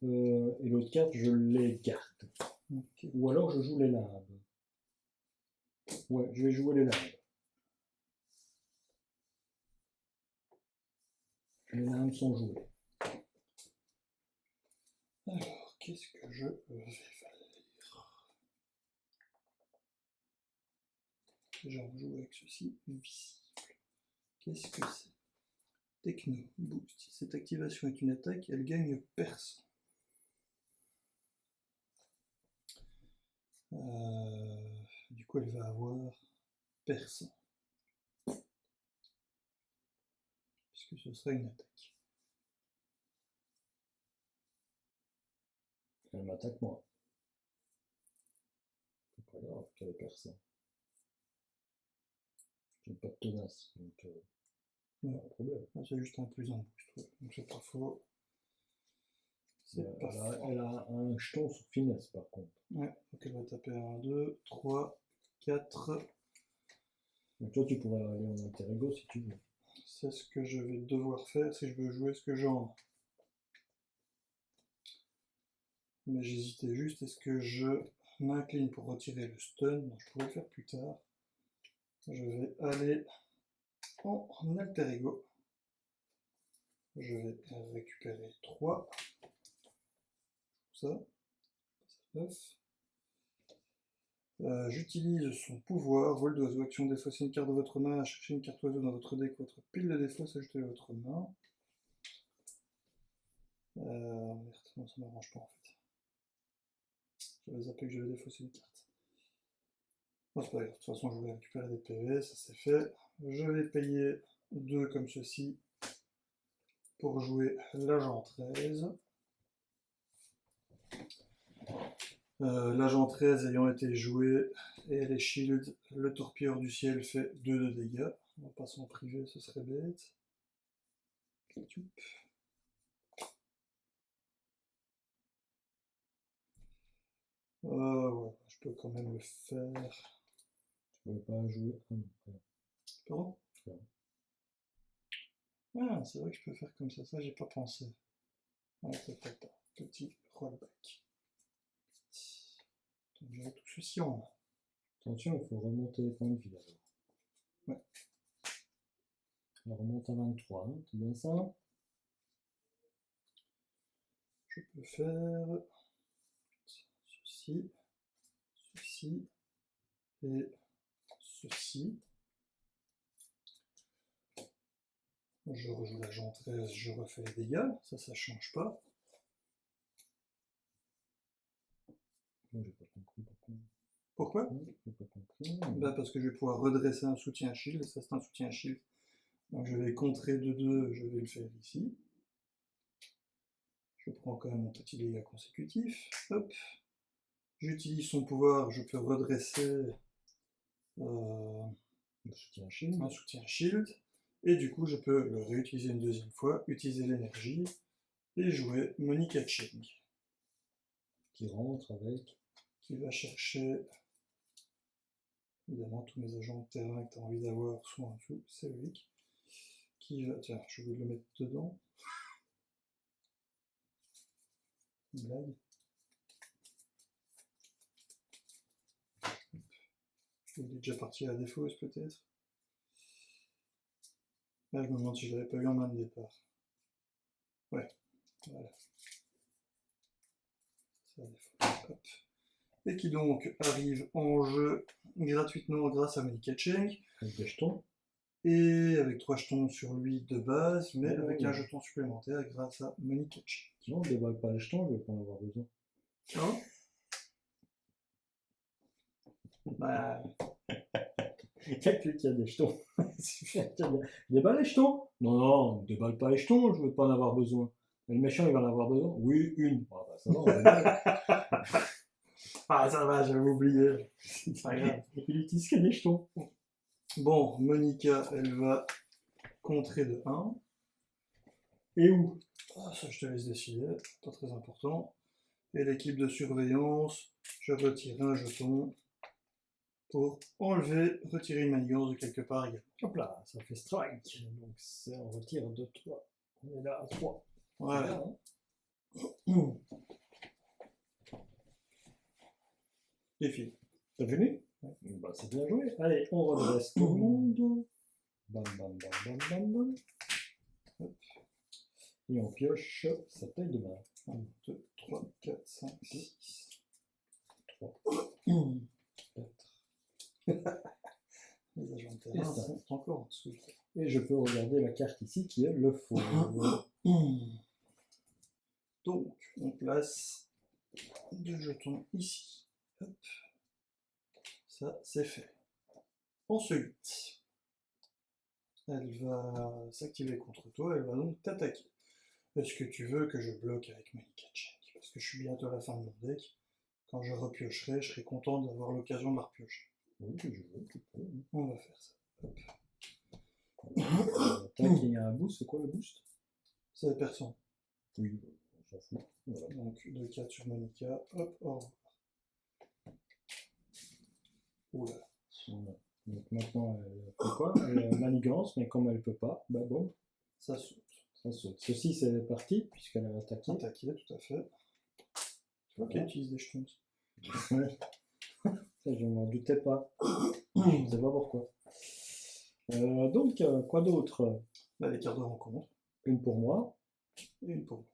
Et l'autre carte, je les garde. Ok. Ou alors, je joue les limbes. Ouais, je vais jouer les limbes. Les limbes sont jouées. Alors, qu'est-ce que je vais faire? Déjà, on joue avec ceci, visible. Qu'est-ce que c'est? Techno, boost. Si cette activation est une attaque, elle gagne perçant. Du coup, elle va avoir perçant. Puisque ce sera une attaque. Elle m'attaque moi. C'est pas grave qu'elle ait personne. J'ai pas de tenace, donc Ouais. pas de problème. Ah, c'est juste un plus un boost. Ouais. Donc c'est pas faux. C'est pas faux. Elle a un jeton sur finesse par contre. Ouais, donc elle va taper 1, 2, 3, 4. Donc toi tu pourrais aller en alter ego si tu veux. C'est ce que je vais devoir faire si je veux jouer ce que j'en. Mais j'hésitais juste, est-ce que je m'incline pour retirer le stun? Non, je pourrais le faire plus tard. Je vais aller en alter ego. Je vais récupérer 3. Ça 9. J'utilise son pouvoir, vol d'oiseau, action défausser une carte de votre main, chercher une carte oiseau dans votre deck, votre pile de défauts, s'ajouter à votre main. Merde, non, ça m'arrange pas en fait. J'avais zappé que j'avais défaussé une carte. Bon, c'est pas grave, de toute façon je voulais récupérer des PV, ça c'est fait. Je vais payer 2 comme ceci pour jouer l'agent 13. L'agent 13 ayant été joué et elle est shield, le torpilleur du ciel fait 2 de dégâts. On va pas s'en priver, ce serait bête. Ouais, je peux quand même le faire. Tu pouvais pas jouer un. Pardon? Ah, c'est vrai que je peux faire comme ça j'ai pas pensé. Ouais, peut-être pas. Petit rollback. Donc j'ai tout ceci en main. Attention, il faut remonter les points de vie alors. Ouais. On remonte à 23, hein, c'est bien ça? Je peux faire ceci, ceci et ceci. Je rejoue l'agent 13, je refais les dégâts, ça change pas. Moi j'ai pas compris pourquoi. Pourquoi? J'ai pas compris. Bah parce que je vais pouvoir redresser un soutien shield, ça c'est un soutien shield. Donc je vais contrer de 2, je vais le faire ici. Je prends quand même mon petit dégât consécutif. Hop. J'utilise son pouvoir, je peux redresser Le soutien shield. un soutien shield. Et du coup, je peux le réutiliser une deuxième fois, utiliser l'énergie et jouer Monica Cheng. Qui rentre avec. Qui va chercher évidemment tous mes agents de terrain que tu as envie d'avoir soit en dessous, c'est lui. Qui va. Tiens, je vais le mettre dedans. Une blague. Il est déjà parti à la défausse peut-être. Là, je me demande si je l'avais pas eu en main de départ. Ouais, voilà. C'est la défausse. Hop. Et qui donc arrive en jeu gratuitement grâce à Monica Cheng. Avec des jetons. Et avec 3 jetons sur lui de base, mais Oh. avec un jeton supplémentaire grâce à Monica Cheng. Non, ne déballe pas les jetons, je vais pas en avoir besoin. Non? Bah. Il y a que lui qui a des jetons. Déballe les jetons. Non, non, ne déballe pas les jetons, je veux pas en avoir besoin. Mais le méchant, il va en avoir besoin. Oui, une. Ah, bah, ça va, on déballe. Ah, ça va, j'avais oublié. C'est pas grave. Il utilise que des jetons. Bon, Monica, elle va contrée de 1. Et où? Ah, ça, je te laisse décider, pas très important. Et l'équipe de surveillance, je retire un jeton pour enlever, retirer une manigance de quelque part également. Hop là, ça fait strike. Donc on retire 2, 3. On est là à 3. Voilà. Et fini. T'as fini? Bah, c'est bien joué. Allez, on redresse tout le monde. Bam, bam, bam, bam, bam, bam. Hop. Et on pioche sa taille de main. 1, 2, 3, 4, 5, 6. 3, 4. Les agents de terrain sont encore en dessous. Et je peux regarder la carte ici qui est le fauve. Donc, on place 2 jetons ici. Hop. Ça, c'est fait. Ensuite, elle va s'activer contre toi, elle va donc t'attaquer. Est-ce que tu veux que je bloque avec Malika Check? Parce que je suis bientôt à la fin de mon deck. Quand je repiocherai, je serai content d'avoir l'occasion de la repiocher. Oui, je veux, tu peux. On va faire ça. Hop. Tac, il y a un boost. C'est quoi le boost? C'est personne. Oui, on s'en fout. Voilà. Donc 2-4 sur Malika. Hop, au revoir. Oula. Voilà. Donc maintenant, elle fait quoi? Elle manigance, mais comme elle peut pas, bah bon, Ça saute. ça saute. Ceci, c'est parti, puisqu'elle a attaqué. Attaqué, tout à fait. Tu vois qu'elle utilise des jetons. Ouais. Ça, je m'en doutais pas. Je ne sais pas pourquoi. Donc, quoi d'autre? Là, les cartes de rencontre. Une pour moi. Et une pour moi.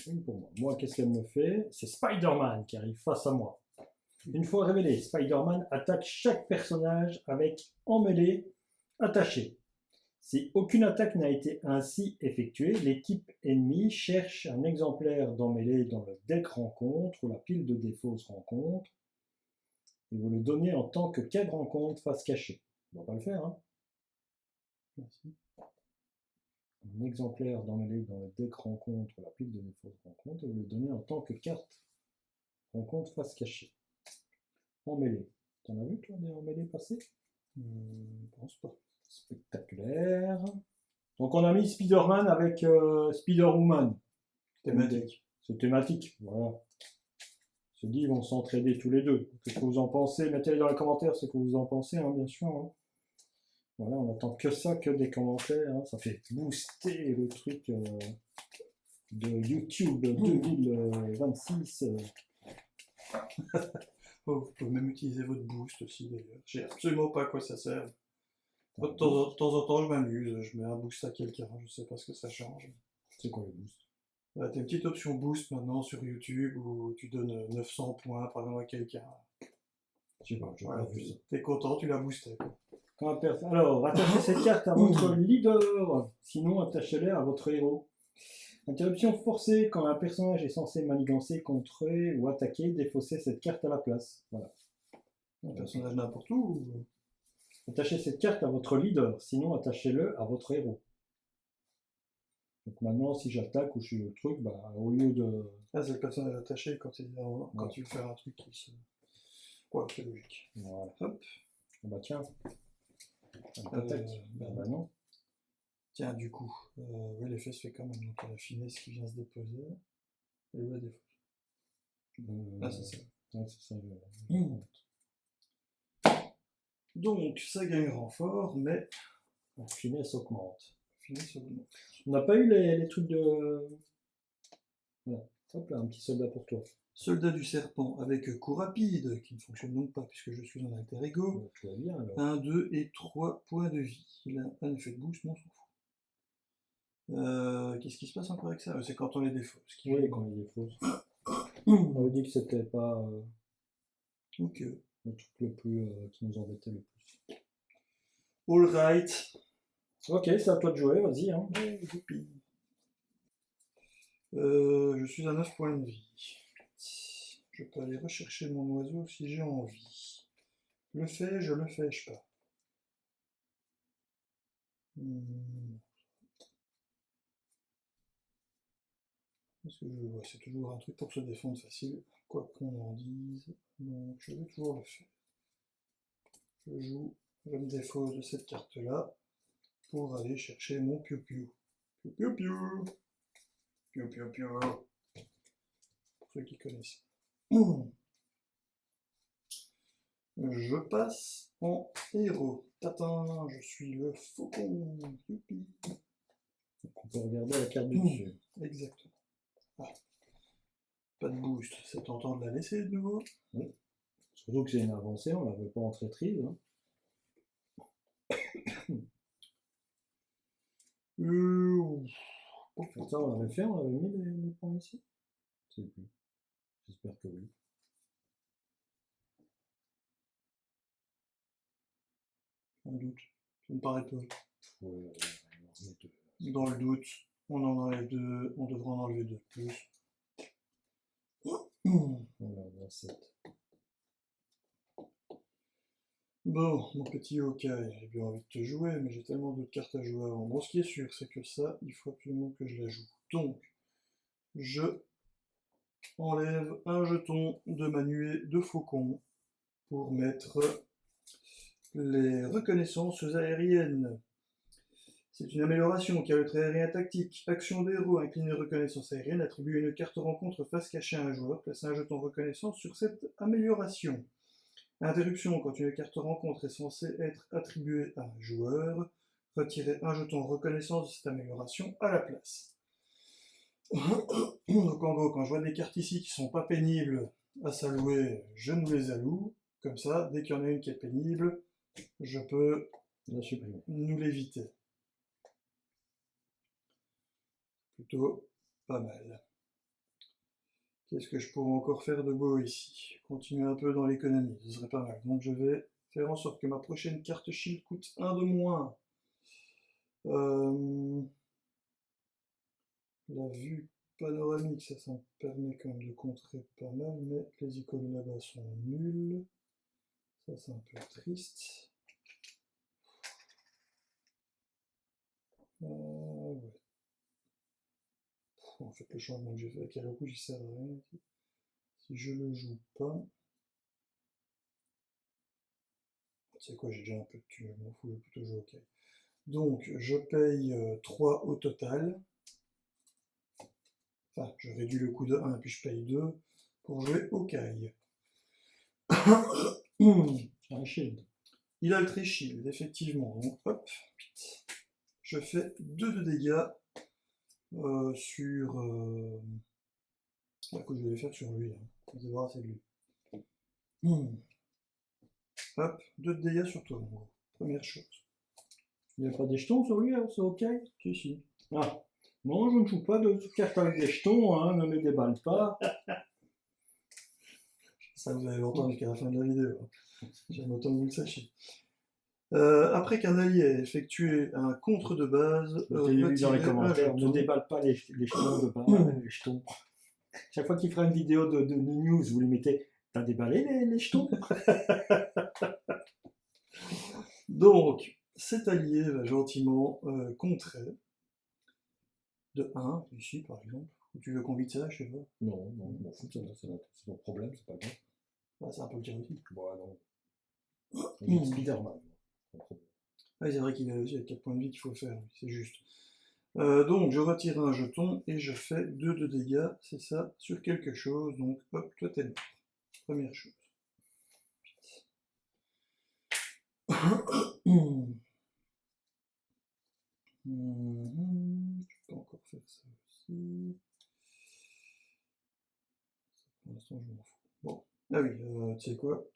Une pour moi. Moi, qu'est-ce qu'elle me fait? C'est Spider-Man qui arrive face à moi. Une fois révélé, Spider-Man attaque chaque personnage avec en mêlée attaché. Si aucune attaque n'a été ainsi effectuée, l'équipe ennemie cherche un exemplaire d'emmêlé dans le deck rencontre ou la pile de défausse rencontre et vous le donnez en tant que quai de rencontre face cachée. On va pas le faire, hein. Merci. Un exemplaire d'emmêlé dans le deck rencontre ou la pile de défausse rencontre et vous le donnez en tant que carte rencontre face cachée. Emmêlé. T'en as vu toi des emmêlés passés? Je pense pas. Spectaculaire. Donc on a mis Spider-Man avec Spider-Woman. Thématique. C'est thématique, voilà. Se dit, ils vont s'entraider tous les deux. Qu'est-ce que vous en pensez? Mettez-les dans les commentaires ce que vous en pensez, hein, bien sûr. Hein. Voilà, on attend que ça, que des commentaires. Hein. Ça fait booster le truc de YouTube 2026. Oh, vous pouvez même utiliser votre boost aussi d'ailleurs. Je sais absolument pas à quoi ça sert. De temps en temps, je m'amuse, je mets un boost à quelqu'un, je sais pas ce que ça change. C'est quoi le boost? T'as une petite option boost maintenant sur YouTube où tu donnes 900 points par exemple à quelqu'un. Je sais pas, j'ai Voilà, pas vu ça. t'es content, tu l'as boosté. Quoi. Alors, attachez cette carte à votre leader, sinon attachez-les à votre héros. Interruption forcée, quand un personnage est censé manigancer, contrer ou attaquer, défaussez cette carte à la place. Voilà. Un personnage n'importe où ou... Attachez cette carte à votre leader, sinon attachez-le à votre héros. Donc maintenant, si j'attaque ou je suis le truc, bah, au lieu de... Ah, c'est le personnage attaché quand tu veux faire un truc qui se... Ouais, c'est logique. Voilà. Hop. Ah bah tiens. Attaque. Bah non. Tiens, du coup, oui, l'effet se fait quand même. Donc, il y a la finesse qui vient se déposer. Et le défaut. Ah, c'est ça. Ouais, c'est ça. Donc, ça gagne renfort, mais La finesse augmente. finesse augmente. On n'a pas eu les trucs de... Voilà. Hop là, un petit soldat pour toi. Soldat du serpent avec coup rapide, qui ne fonctionne donc pas puisque je suis en alter ego. Donc, tout va bien alors. 1, 2 et 3 points de vie. Il a un effet de boost, mais on s'en fout. Qu'est-ce qui se passe encore avec ça? C'est quand on les défausse. Oui, quand il est faux. On avait dit que c'était pas Ok. le truc le plus qui nous embêtait le plus. Alright. Ok, c'est à toi de jouer, vas-y. Hein. Je suis à 9 points de vie. Je peux aller rechercher mon oiseau si j'ai envie. Le fais-je, le fais-je pas? Parce que c'est toujours un truc pour se défendre facile, quoi qu'on en dise. Donc je vais toujours le faire. Je joue, je me défausse de cette carte-là. pour aller chercher mon piou-piou. Piou-piou-piou. Piou-piou-piou. Pour ceux qui connaissent. Je passe en héros. Tatin, je suis le faucon. Youpi. Donc on peut regarder la carte du dessus. Exactement. Ah. Pas de boost, c'est tentant de la laisser de nouveau. Oui. Surtout que c'est une avancée, on l'avait pas en traîtrise. Hein. Ça, on l'avait fait, on avait mis les points ici. Je sais plus. J'espère que oui. Un doute. Ça me paraît peu. On en remet deux. Dans le doute, on en enlève deux. On devrait en enlever deux de plus. Voilà, 27. Bon, mon petit Hawkeye, j'ai bien envie de te jouer, mais j'ai tellement d'autres cartes à jouer avant. Bon, ce qui est sûr, c'est que ça, il faut absolument que je la joue. Donc, je enlève un jeton de ma nuée de faucon pour mettre les reconnaissances aériennes. C'est une amélioration qui a le trait aérien tactique. Action d'héros, incliné reconnaissance aérienne, attribue une carte rencontre face cachée à un joueur, place un jeton reconnaissance sur cette amélioration. Interruption, quand une carte rencontre est censée être attribuée à un joueur, retirez un jeton reconnaissance de cette amélioration à la place. Donc en gros, quand je vois des cartes ici qui sont pas pénibles à s'allouer, je nous les alloue. Comme ça, dès qu'il y en a une qui est pénible, je peux La supprimer. nous l'éviter. Plutôt pas mal. Qu'est-ce que je pourrais encore faire de beau ici? Continuer un peu dans l'économie, ce serait pas mal. Donc je vais faire en sorte que ma prochaine carte shield coûte 1 de moins. La vue panoramique, ça me permet quand même de contrer pas mal, mais les icônes là-bas sont nulles. Ça c'est un peu triste. Ouais. En fait, le changement que j'ai fait avec Heroku, j'y sert à rien. Si je le joue pas. Tu sais quoi, j'ai déjà un peu de thunes, je m'en fous, je vais plutôt jouer ok. Donc, je paye 3 au total. Enfin, je réduis le coût de 1 puis je paye 2 pour jouer au Kai. Un shield. Il a le trait shield, effectivement. Donc, hop, je fais 2 de dégâts sur. Je vais les faire sur lui. Hein. On se débarrasser de lui. Hop, 2 de dégâts sur toi, en gros. Première chose. Il n'y a pas des jetons sur lui, hein, c'est ok? Si, si. Ah. Non, je ne joue pas de cartes avec des jetons, hein, ne me déballe pas. Ça, vous allez l'entendre jusqu'à la fin de la vidéo. Hein. J'aime autant que vous le sachiez. Après qu'un allié ait effectué un contre de base, J'ai lu dans les commentaires, ne déballe pas les jetons de base, les jetons. Chaque fois qu'il fera une vidéo de news, vous lui mettez, t'as déballé les jetons? Donc, cet allié va gentiment contrer de 1, ici par exemple. Ou tu veux qu'on vide ça, je sais pas. Non, je m'en fous, c'est mon problème, c'est pas grave. Ah, c'est un peu le tir aussi. Bon, non. Il est Spider-Man. Ah, c'est vrai qu'il a aussi 4 points de vie qu'il faut faire, c'est juste. Donc, je retire un jeton et je fais 2 de dégâts, c'est ça, sur quelque chose. Donc, hop, toi t'es mort. Première chose. Je peux encore faire ça aussi. Pour l'instant, je m'en fous. Bon. Ah oui, tu sais quoi?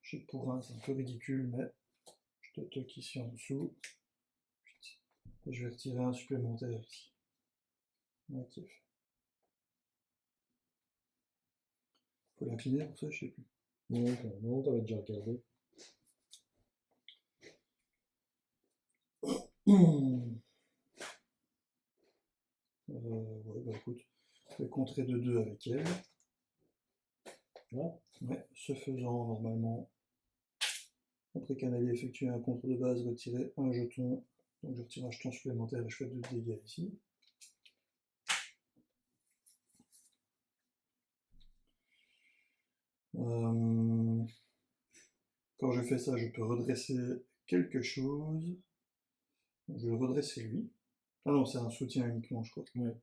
J'ai pour un, c'est un peu ridicule, mais je te toque ici en dessous. Et je vais retirer un supplémentaire ici. Ok. Faut l'incliner pour ça, je sais plus. Non, t'avais déjà regardé. Ouais, bah écoute, je vais contrer de 2 avec elle. Ouais, ce faisant, normalement, après qu'un allié effectue un contre de base, retirer un jeton. Donc je retire un jeton supplémentaire et je fais 2 dégâts ici. Quand je fais ça, je peux redresser quelque chose. Je vais le redresser lui. Ah non, c'est un soutien uniquement, je crois. Ouais.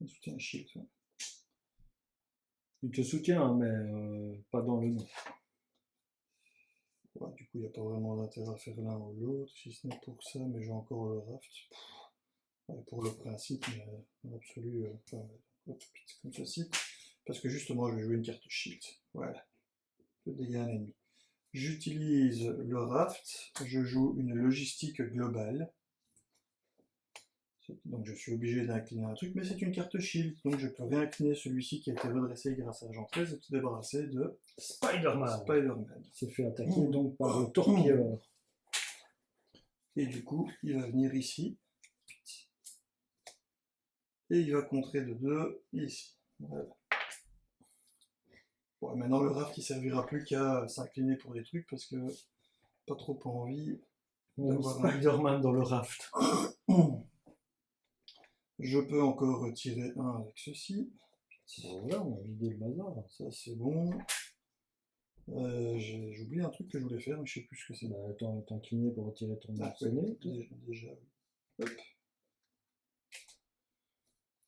Un soutien shield. Ouais. Il te soutient, mais pas dans le nom. Ouais, du coup, il n'y a pas vraiment d'intérêt à faire l'un ou l'autre, si ce n'est pour ça, mais j'ai encore le raft. Ouais, pour le principe, mais en absolu, hop, comme ceci. Parce que justement, je vais jouer une carte shield. Voilà. Le dégât à un ennemi. J'utilise le raft, je joue une logistique globale. Donc je suis obligé d'incliner un truc, mais c'est une carte shield, donc je peux réincliner celui-ci qui a été redressé grâce à Agent 13 et se débarrasser de Spider-Man. Il s'est fait attaquer donc par le torpilleur. Et du coup, il va venir ici. Et il va contrer de 2 ici. Voilà. Bon, maintenant le raft il servira plus qu'à s'incliner pour des trucs parce que pas trop envie d'avoir Spider-Man dans le raft. Je peux encore retirer un avec ceci. Bon, voilà, on a vidé le bazar. Ça c'est bon. J'ai oublié un truc que je voulais faire, mais je sais plus ce que c'est. Bah, t'incliner pour retirer ton sonnet. Déjà. Hop.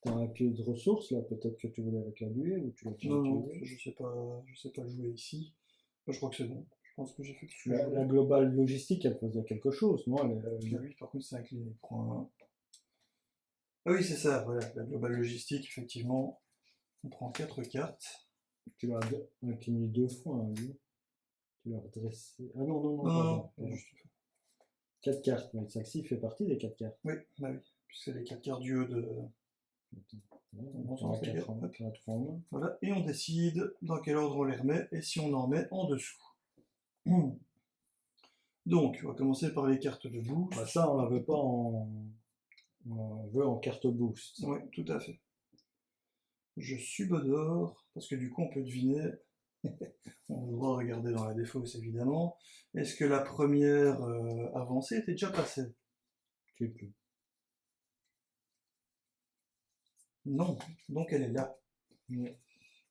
T'as un pied de ressources là, peut-être que tu voulais avec la nuée ou tu l'as déjà Non, utilisé. je sais pas le jouer ici. Je crois que c'est bon. Je pense que j'ai fait tout ce que je La voulais. globale logistique, elle faisait quelque chose, non? Lui, par contre, c'est incliné. Il prend un. Ah oui, c'est ça, voilà. La globale logistique, effectivement. On prend 4 cartes. Tu l'as incliné 2 fois, hein, lui. Tu l'as redressé. Ah non, non, non, Non, pardon. juste. 4 cartes, mais celle-ci fait partie des 4 cartes. Oui, bah oui. Puisque c'est les 4 cartes du haut de. On a 4 en main. Voilà, et on décide dans quel ordre on les remet et si on en met en dessous. Donc, on va commencer par les cartes de boost. Bah ça, on la veut pas en. On veut en carte boost. Oui, tout à fait. Je subodore, parce que du coup, on peut deviner. On a le droit de regarder dans la défausse, évidemment. Est-ce que la première avancée était déjà passée? Je sais plus. Non, donc elle est là. Ouais.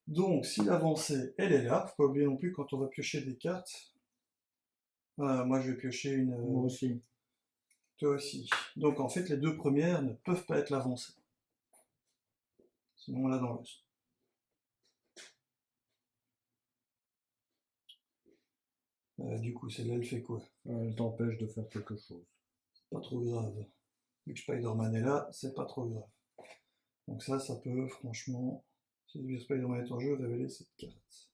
Donc, si l'avancée, elle est là, faut pas oublier non plus quand on va piocher des cartes. Moi, je vais piocher une. Moi aussi. Toi aussi. Donc, en fait, les deux premières ne peuvent pas être l'avancée. Sinon, on l'a dans l'os. Du coup, celle-là, elle fait quoi? Elle t'empêche de faire quelque chose. Pas trop grave. Vu que Spider-Man est là, c'est pas trop grave. Donc ça peut, franchement, si le Spider-Man est en jeu, révéler cette carte.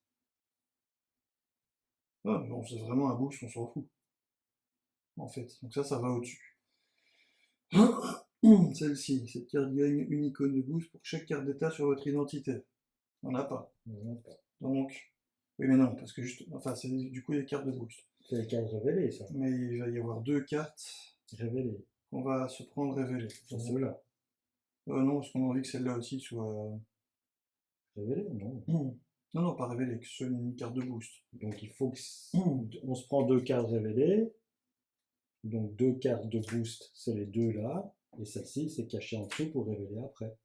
Ah, bon, c'est vraiment un boost, on s'en fout. En fait, donc ça va au-dessus. Celle-ci, cette carte gagne une icône de boost pour chaque carte d'état sur votre identité. On n'a pas. Donc, oui mais non, parce que juste, enfin c'est du coup les cartes de boost. C'est les cartes révélées, ça. Mais il va y avoir 2 cartes Révélées. qu'on va se prendre révélées. C'est ceux-là. Non, parce qu'on a envie que celle-là aussi soit... Révélées, non. Non, non, pas révélée, que ce soit une carte de boost. Donc il faut que... On se prend 2 cartes révélées. Donc 2 cartes de boost, c'est les 2 là. Et celle-ci, c'est caché en dessous pour révéler après.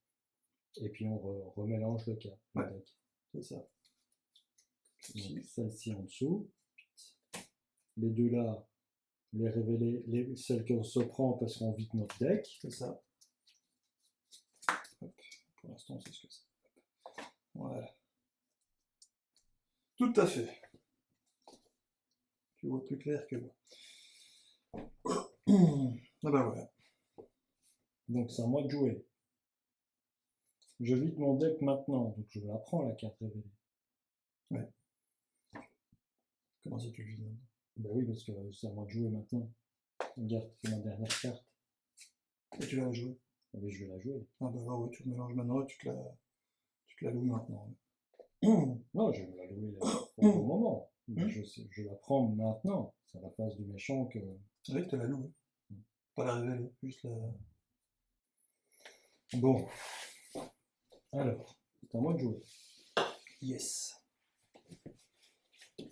Et puis on remélange le cas. Ouais, c'est ça. Donc celle-ci en dessous. Les 2 là, les révéler, celles qu'on se prend parce qu'on vide notre deck. C'est ça. Hop. Pour l'instant, c'est ce que c'est. Voilà. Tout à fait. Tu vois plus clair que moi. Ah ben voilà. Donc c'est à moi de jouer. Je vide mon deck maintenant, donc je la prends la carte révélée. Ouais. Comment ça tu le vides? Ben oui, parce que c'est à moi de jouer maintenant. Regarde, c'est ma dernière carte. Et tu vas la jouer? Ah oui, je vais la jouer. Ah bah ouais, tu te mélanges maintenant et tu te la loues maintenant. Non, je vais la louer au bon moment. Je la prends maintenant. C'est à la phase du méchant que... Oui, tu la loues. Pas la révéler, juste la... Bon. Alors, c'est à moi de jouer. Yes.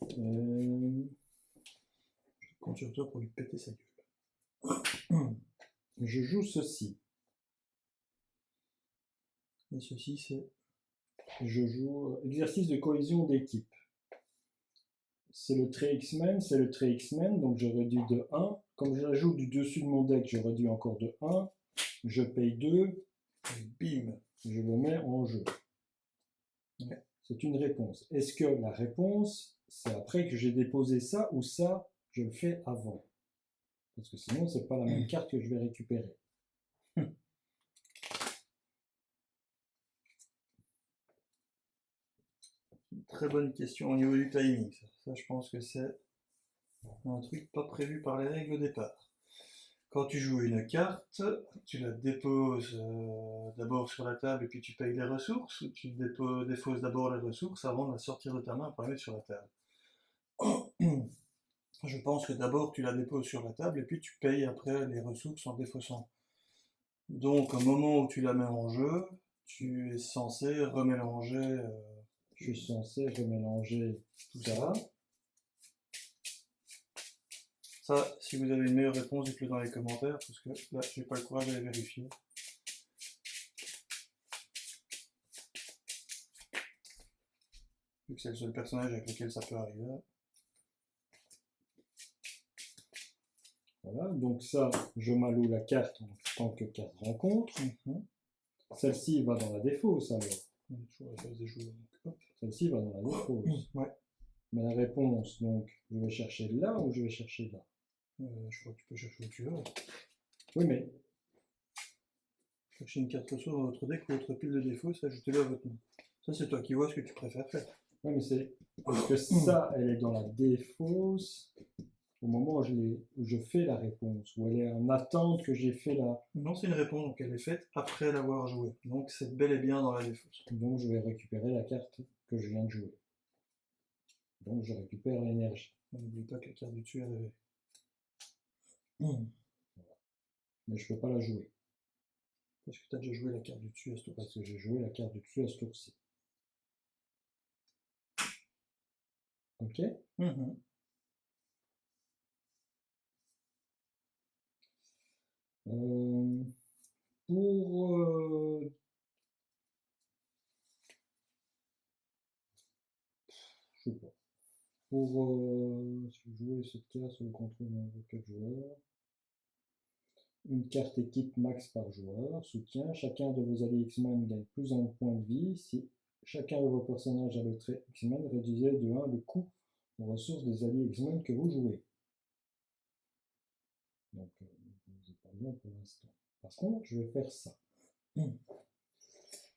Je compte sur toi pour lui péter sa gueule. Je joue ceci. Et ceci, c'est... Je joue exercice de cohésion d'équipe. C'est le trait X-Men, donc je réduis de 1 comme je la joue du dessus de mon deck, je réduis encore de 1. Je paye 2. Et bim. Je le mets en jeu. Ouais. C'est une réponse. Est-ce que la réponse, c'est après que j'ai déposé ça ou ça, je le fais avant? Parce que sinon, c'est pas la même carte que je vais récupérer. Très bonne question au niveau du timing. Ça, je pense que c'est un truc pas prévu par les règles au départ. Quand tu joues une carte, tu la déposes d'abord sur la table et puis tu payes les ressources, ou tu déposes d'abord les ressources avant de la sortir de ta main pour la mettre sur la table. Je pense que d'abord tu la déposes sur la table et puis tu payes après les ressources en défaussant. Donc au moment où tu la mets en jeu, tu es censé remélanger Je suis censé remélanger tout ça. Ça, si vous avez une meilleure réponse, dites-le dans les commentaires, parce que là, j'ai pas le courage d'aller vérifier. Vu que c'est le seul personnage avec lequel ça peut arriver. Voilà, donc ça, je m'alloue la carte en tant que carte rencontre. Celle-ci va dans la défausse alors. On est toujours à la phase des joueurs. Celle-ci va dans la défausse. Ouais. Mais la réponse, donc, je vais chercher là ou je vais chercher là? Je crois que tu peux chercher où tu veux. Oui, mais Cherchez une carte ressource dans votre deck ou votre pile de défauts, ajoutez-le à votre main. Ça, c'est toi qui vois ce que tu préfères faire. oui, mais c'est parce que ça, elle est dans la défausse au moment où je fais la réponse, ou elle est en attente que j'ai fait la. Non, c'est une réponse, donc elle est faite après l'avoir joué. Donc c'est bel et bien dans la défausse. Donc je vais récupérer la carte que je viens de jouer. Donc je récupère l'énergie. N'oublie pas que la carte du dessus est rêvée. Voilà. Mais je peux pas la jouer. Parce que tu as déjà joué la carte du dessus à ce tour. Parce que j'ai joué la carte du dessus à ce tour-ci. Ok? Pour je sais pas. Pour jouer cette carte sur le contrôle d'un 4 joueurs. Une carte équipe max par joueur. Soutien. Chacun de vos alliés X-Men gagne plus 1 point de vie. Si chacun de vos personnages a le trait X-Men, réduisez de 1 le coût aux ressources des alliés X-Men que vous jouez. Donc, vous pas besoin pour l'instant. Par contre, je vais faire ça.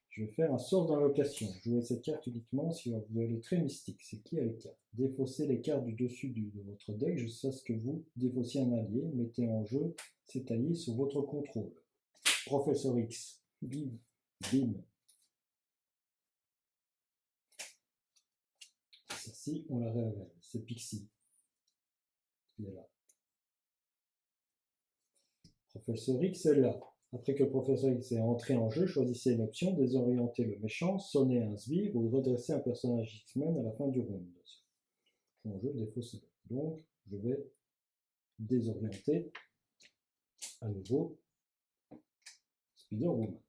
Je vais faire un sort d'invocation. Jouez cette carte uniquement si vous avez le trait mystique. C'est qui a les cartes? Défaussez les cartes du dessus de votre deck jusqu'à ce que vous défaussiez un allié. Mettez en jeu cet allié sous votre contrôle. Professeur X. Bim. Bim. Celle-ci, on la révèle. C'est Pixie. Il est là. Professeur X est là. Après que le professeur X est entré en jeu, choisissez une option, désorienter le méchant, sonner un sbire ou redresser un personnage X-Men à la fin du round. En jeu, défausser. Donc, je vais désorienter à nouveau Spider-Woman.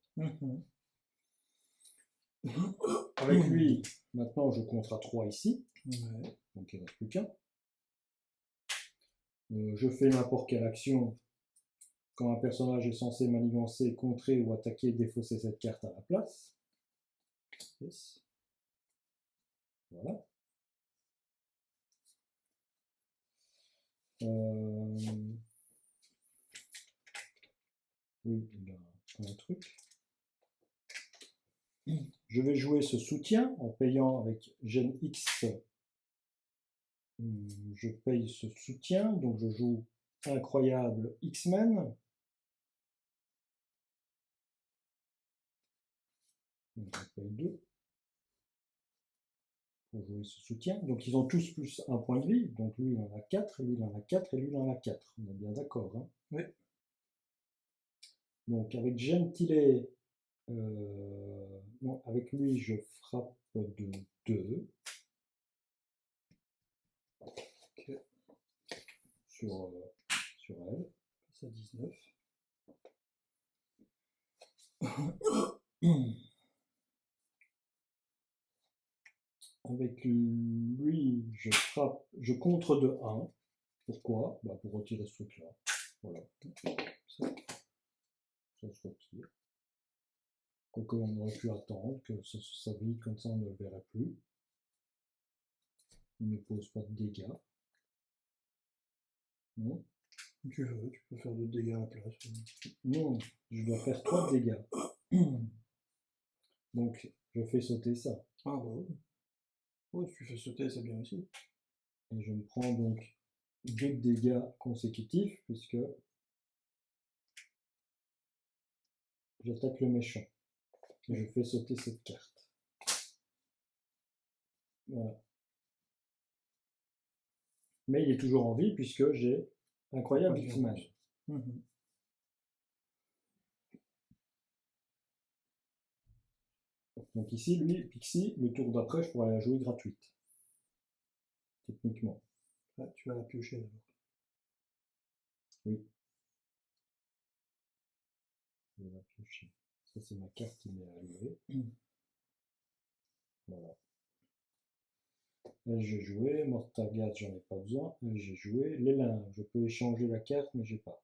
Avec lui, maintenant je compte à 3 ici. Ouais. Donc il ne reste plus qu'un. Je fais n'importe quelle action. Quand un personnage est censé manigancer, contrer ou attaquer, défausser cette carte à la place. Yes. Voilà. Oui, il a un truc. Je vais jouer ce soutien en payant avec Gen X. Je paye ce soutien, donc je joue incroyable X-Men. Donc je paye 2 pour jouer ce soutien. Donc ils ont tous plus 1 point de vie. Donc lui il en a 4, lui il en a 4 et lui il en a 4. On est bien d'accord. Hein? Oui. Donc avec Gentile, non, avec lui je frappe de 2. Okay. Sur elle. Ça 19. Avec lui, je frappe, je contre de 1. Pourquoi? Bah, pour retirer ce truc-là. Voilà. Ça se retire. Quoique on aurait pu attendre que ça vide, comme ça on ne le verrait plus. Il ne pose pas de dégâts. Non? Tu veux, tu peux faire d'autres dégâts à la place. Non, je dois faire 3 dégâts. Donc, je fais sauter ça. Ah bah oui. Ouais, si tu fais sauter, c'est bien aussi. Et je me prends donc 2 dégâts consécutifs, puisque j'attaque le méchant. Et je fais sauter cette carte. Voilà. Mais il est toujours en vie, puisque j'ai incroyable X-Man. Mhm. Donc ici, lui, Pixie, le tour d'après, je pourrais la jouer gratuite. Techniquement. Ouais, tu vas la piocher d'abord. Oui. Je vais la piocher. Ça, c'est ma carte qui m'est arrivée. Voilà. Et j'ai joué, Mortagat, j'en ai pas besoin. Et j'ai joué les limbes. Je peux échanger la carte, mais j'ai pas.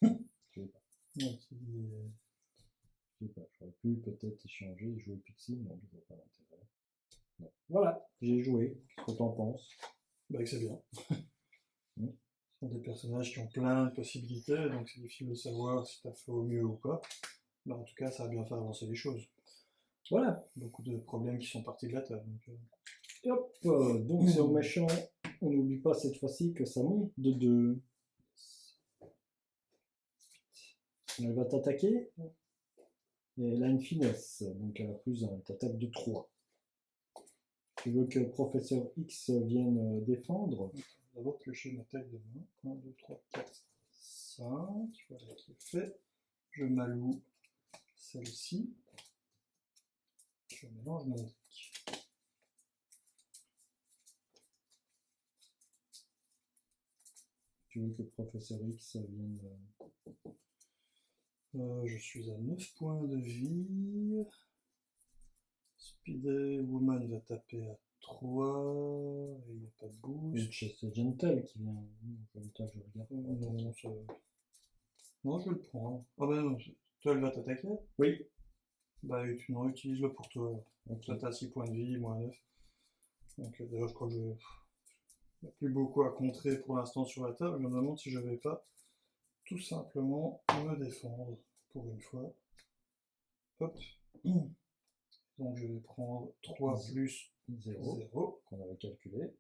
J'ai pas. Ouais, Je sais pas, j'aurais pu peut-être échanger et jouer Pixie, non, je vois pas l'intérêt. Non. Voilà, j'ai joué. Qu'est-ce que t'en penses? bah que c'est bien. Mm. Ce sont des personnages qui ont plein de possibilités, donc c'est difficile de savoir si tu as fait au mieux ou pas. Bah, en tout cas, ça a bien fait avancer les choses. Voilà. Beaucoup de problèmes qui sont partis de la table. Et hop, donc c'est au méchant. On n'oublie pas cette fois-ci que ça monte de 2. Elle va t'attaquer. Et elle a une finesse, donc elle a plus 1. Elle t'attaque de 3. Tu veux que Professeur X vienne défendre? D'abord piocher ma taille de main. 1, 2, 3, 4, 5. Voilà qui est fait. Je m'alloue celle-ci. Je mélange mon deck. Tu veux que Professeur X vienne... Je suis à 9 points de vie. Speedy Woman va taper à 3. Et il n'y a pas de boost. C'est Gentle qui vient. Gentle, je regarde. Non, ça... non, je vais le prendre. Ah bah non, toi elle va t'attaquer? Oui. Bah non, utilise-le pour toi. Okay. Toi t'as 6 points de vie, moi 9. Donc d'ailleurs je crois que il n'y a plus beaucoup à contrer pour l'instant sur la table. Je me demande si je vais pas tout simplement me défendre pour une fois. Hop. Donc je vais prendre 3 plus 0 qu'on avait calculé.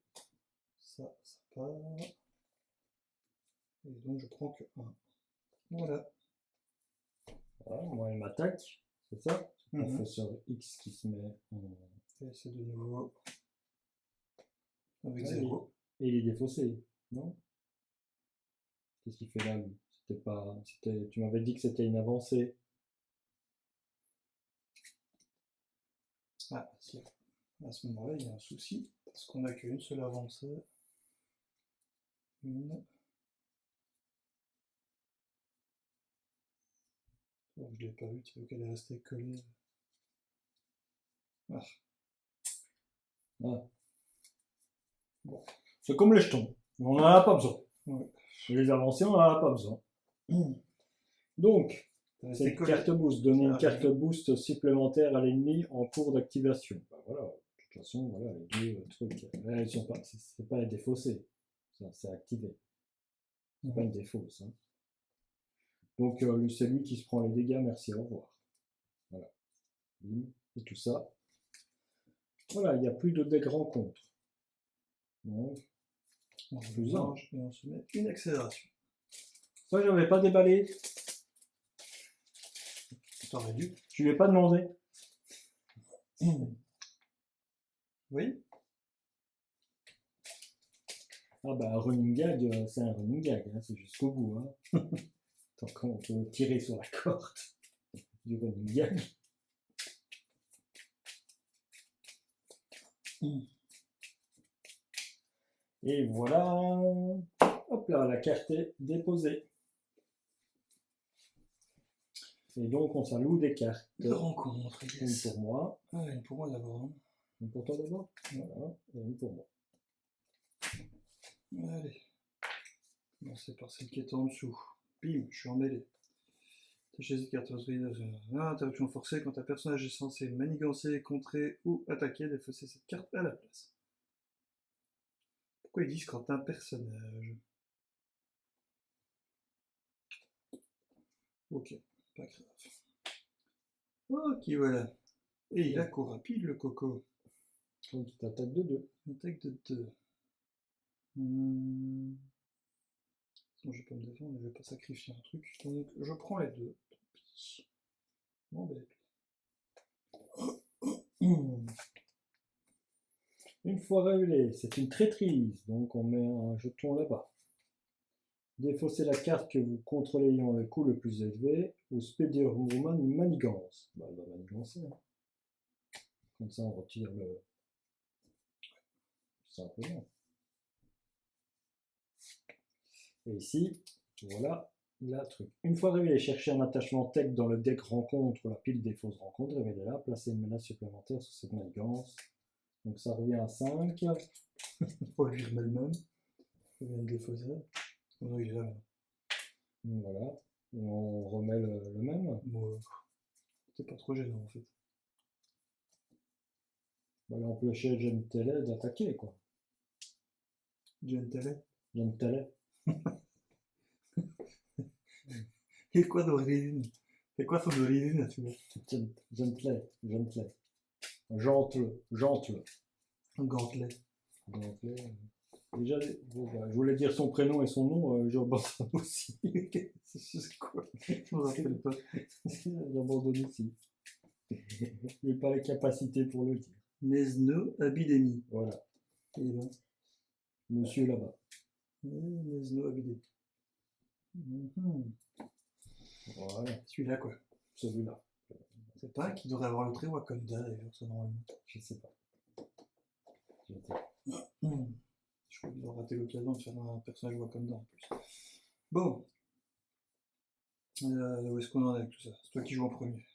Ça part. Et donc je prends que 1. Voilà. Voilà, moi elle m'attaque, c'est ça? Mhm. Professeur X qui se met en... Et c'est de nouveau avec 0. Et il est défaussé, non? Qu'est-ce qu'il fait là, lui? C'était pas... Tu m'avais dit que c'était une avancée. Ah, si. À ce moment-là, il y a un souci, parce qu'on n'a qu'une seule avancée. Une. Oh, je ne l'ai pas vu, tu veux qu'elle est restée collée. Ah. Ah. Bon. C'est comme les jetons, on n'en a pas besoin. Ouais. Et les avancées, on n'en a pas besoin. Donc, c'est une carte boost. Donner une carte boost supplémentaire à l'ennemi en cours d'activation. Ben voilà, de toute façon, voilà les deux trucs. Là, ils sont pas, c'est pas défaussé. C'est activé. C'est pas une défausse. Hein. Donc, c'est lui qui se prend les dégâts. Merci, au revoir. Voilà. Et tout ça. Voilà, il n'y a plus de dégâts rencontres. Donc, on plus un. Et on se met une accélération. Ça, je n'avais pas déballé. T'aurais dû. Je lui ai pas demandé. Oui. Ah bah, un running gag, c'est un running gag, hein, c'est jusqu'au bout. Hein. Tant qu'on peut tirer sur la corde du running gag. Et voilà. Hop là, la carte est déposée. Et donc, on s'alloue des cartes. De rencontre. Une pour moi. Ah, une pour moi d'abord. Une pour toi d'abord. Voilà. Et une pour moi. Allez. Commencer par celle qui est en dessous. Bim, je suis emmêlé. Tâchez cette carte. Interruption forcée quand un personnage est censé manigancer, contrer ou attaquer, défausser cette carte à la place. Pourquoi ils disent quand un personnage? Ok, pas grave. Ok, voilà. Et il a court rapide, le coco. Donc tu t'attaques de 2. Attaque de 2. Sinon, je vais pas me défendre, je vais pas sacrifier un truc. Donc, je prends les deux. Bon, ben. Une fois révélé, c'est une traîtrise, donc on met un jeton là-bas. Défaussez la carte que vous contrôlez ayant le coût le plus élevé, ou Spider-Woman manigance. Bah, elle va manigancer. Hein. Comme ça, on retire le. Simplement. Et ici, voilà la truc. Une fois révélé, cherchez un attachement tech dans le deck rencontre ou la pile des fausses rencontres, révélez-la, placez une menace supplémentaire sur cette manigance. Donc ça revient à 5. Oh, lui, je mets le même. Je viens de défausser. Oh non, il est là. Voilà. Et on remet le même. Moi, c'est pas trop gênant en fait. Voilà, on peut chez Gentele d'attaquer, quoi. Gentile. Gentele. Et quoi d'origine? C'est quoi son origine, tu vois? Gentle. Gentle. Un gantelet. Gentle. Déjà, bon, bah, je voulais dire son prénom et son nom, j'abandonne aussi. C'est quoi? Je me rappelle pas. J'abandonne aussi. Je n'ai pas la capacité pour le dire. Nesno Abidemi. Voilà. Et ben. Monsieur là-bas. Nesno Abidemi. Voilà. Celui-là quoi. Celui-là. C'est pas qui devrait avoir le trait Wakanda d'ailleurs, ça normalement. Je sais pas. Je crois qu'ils ont raté l'occasion de faire un personnage Wakanda en plus. Bon. Où est-ce qu'on en est avec tout ça? C'est toi qui joues en premier.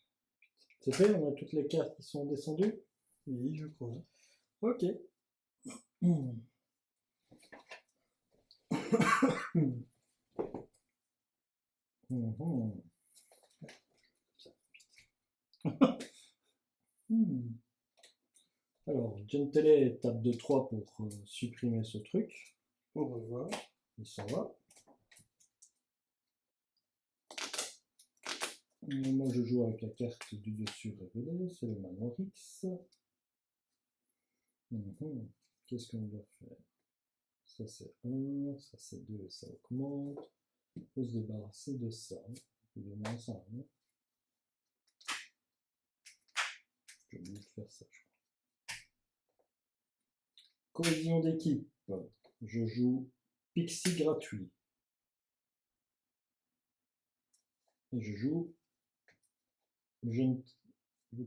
C'est fait, on a toutes les cartes qui sont descendues? Oui, je crois. Ok. Alors, Gentele tape de 3 pour supprimer ce truc. Au revoir. Il s'en va. Moi, je joue avec la carte du dessus révélée, c'est le Manoir X. Qu'est-ce qu'on doit faire? Ça c'est 1, ça c'est 2, ça augmente. Il faut se débarrasser de ça. Plus ou moins ça, non? J'ai oublié de faire ça, je crois. Cohésion d'équipe. Je joue Pixie gratuit. Et je joue. Je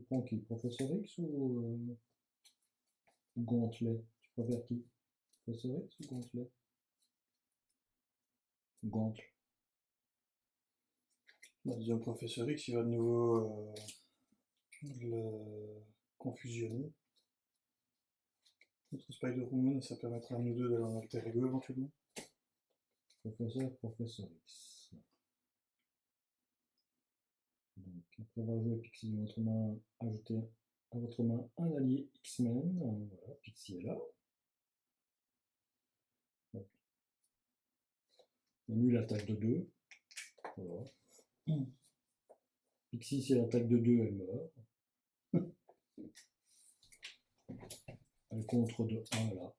prends qui? Professeur X ou Gantelet? Tu préfères qui? Professeur X ou Gantelet? Gantle. Le deuxième professeur X, il va de nouveau le confusionner. Notre Spider-Woman, ça permettra à nous deux d'aller en alter ego éventuellement. Professeur X. Donc, après avoir joué Pixie de votre main, ajoutez à votre main un allié X-Men. Voilà, Pixie est là. Donc, lui, il attaque de 2. Voilà. Pixie, si elle attaque de 2, elle meurt. Elle contre de 1 là.